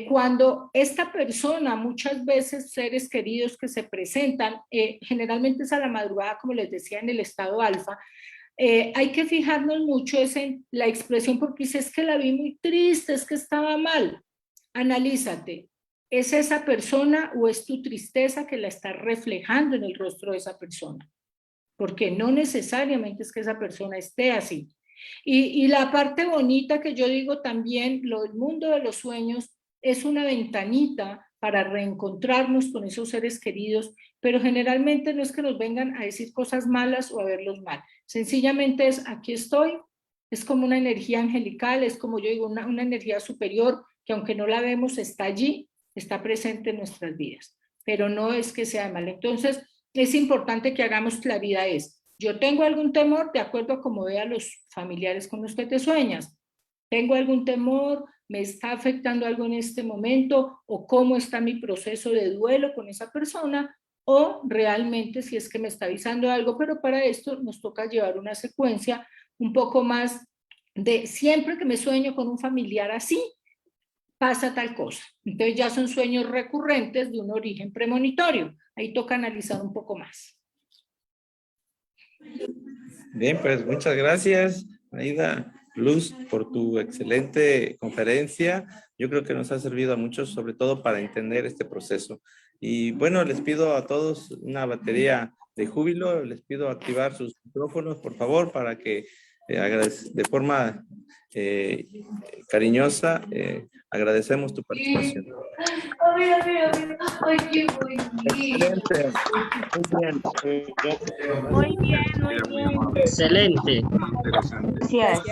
Cuando esta persona, muchas veces seres queridos que se presentan, generalmente es a la madrugada, como les decía, en el estado alfa, hay que fijarnos mucho en la expresión, porque dice, es que la vi muy triste, es que estaba mal. Analízate, ¿es esa persona o es tu tristeza que la está reflejando en el rostro de esa persona? Porque no necesariamente es que esa persona esté así. Y la parte bonita que yo digo también, el mundo de los sueños es una ventanita para reencontrarnos con esos seres queridos, pero generalmente no es que nos vengan a decir cosas malas o a verlos mal. Sencillamente es, aquí estoy, es como una energía angelical, es como yo digo, una energía superior que aunque no la vemos está allí, está presente en nuestras vidas, pero no es que sea mal. Entonces, es importante que hagamos claridad. Yo tengo algún temor, de acuerdo a cómo vea los familiares con los que te sueñas. Tengo algún temor, me está afectando algo en este momento, o cómo está mi proceso de duelo con esa persona, o realmente si es que me está avisando algo, pero para esto nos toca llevar una secuencia un poco más de siempre que me sueño con un familiar así, pasa tal cosa. Entonces ya son sueños recurrentes de un origen premonitorio. Ahí toca analizar un poco más. Bien, pues muchas gracias, Aida Luz, por tu excelente conferencia. Yo creo que nos ha servido a muchos, sobre todo para entender este proceso. Y bueno, les pido a todos una batería de júbilo. Les pido activar sus micrófonos, por favor, para que de forma cariñosa agradecemos tu participación. Excelente. Muy bien. Excelente. Gracias.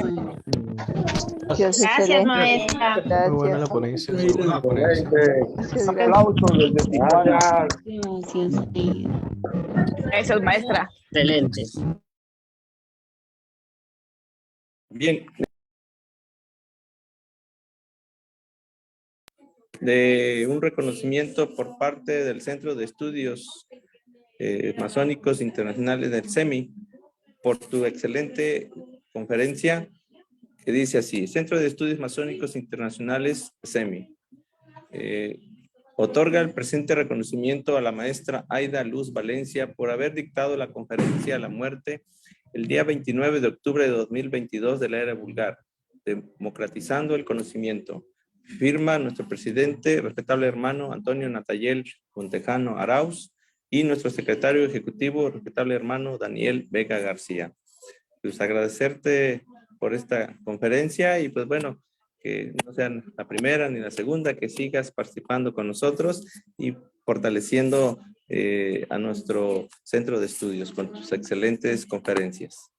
Gracias, maestra. Muy buena la ponencia. Muy buena la ponencia. Aplausos desde Tijuana. Gracias, maestra. Excelente. Bien. De un reconocimiento por parte del Centro de Estudios Masónicos Internacionales del CEMI por tu excelente conferencia, que dice así: Centro de Estudios Masónicos Internacionales CEMI otorga el presente reconocimiento a la maestra Aida Luz Valencia por haber dictado la conferencia La Muerte el día 29 de octubre de 2022 de la era vulgar, democratizando el conocimiento. Firma nuestro presidente, respetable hermano Antonio Natayel Montejano Arauz, y nuestro secretario ejecutivo, respetable hermano Daniel Vega García. Pues agradecerte por esta conferencia y pues bueno, que no sean la primera ni la segunda, que sigas participando con nosotros y fortaleciendo a nuestro centro de estudios con tus excelentes conferencias.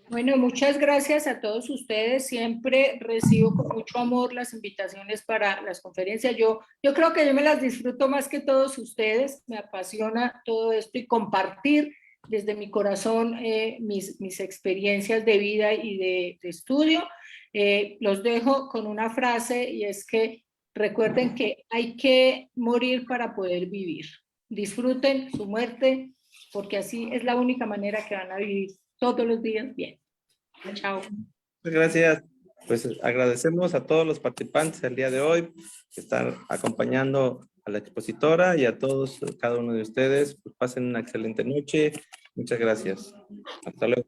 Bueno, muchas gracias a todos ustedes. Siempre recibo con mucho amor las invitaciones para las conferencias. Yo creo que yo me las disfruto más que todos ustedes. Me apasiona todo esto y compartir desde mi corazón mis experiencias de vida y de estudio. Los dejo con una frase y es que recuerden que hay que morir para poder vivir. Disfruten su muerte porque así es la única manera que van a vivir todos los días bien. Chao. Muchas gracias. Pues agradecemos a todos los participantes el día de hoy que están acompañando a la expositora y a todos, cada uno de ustedes. Pues pasen una excelente noche. Muchas gracias. Hasta luego.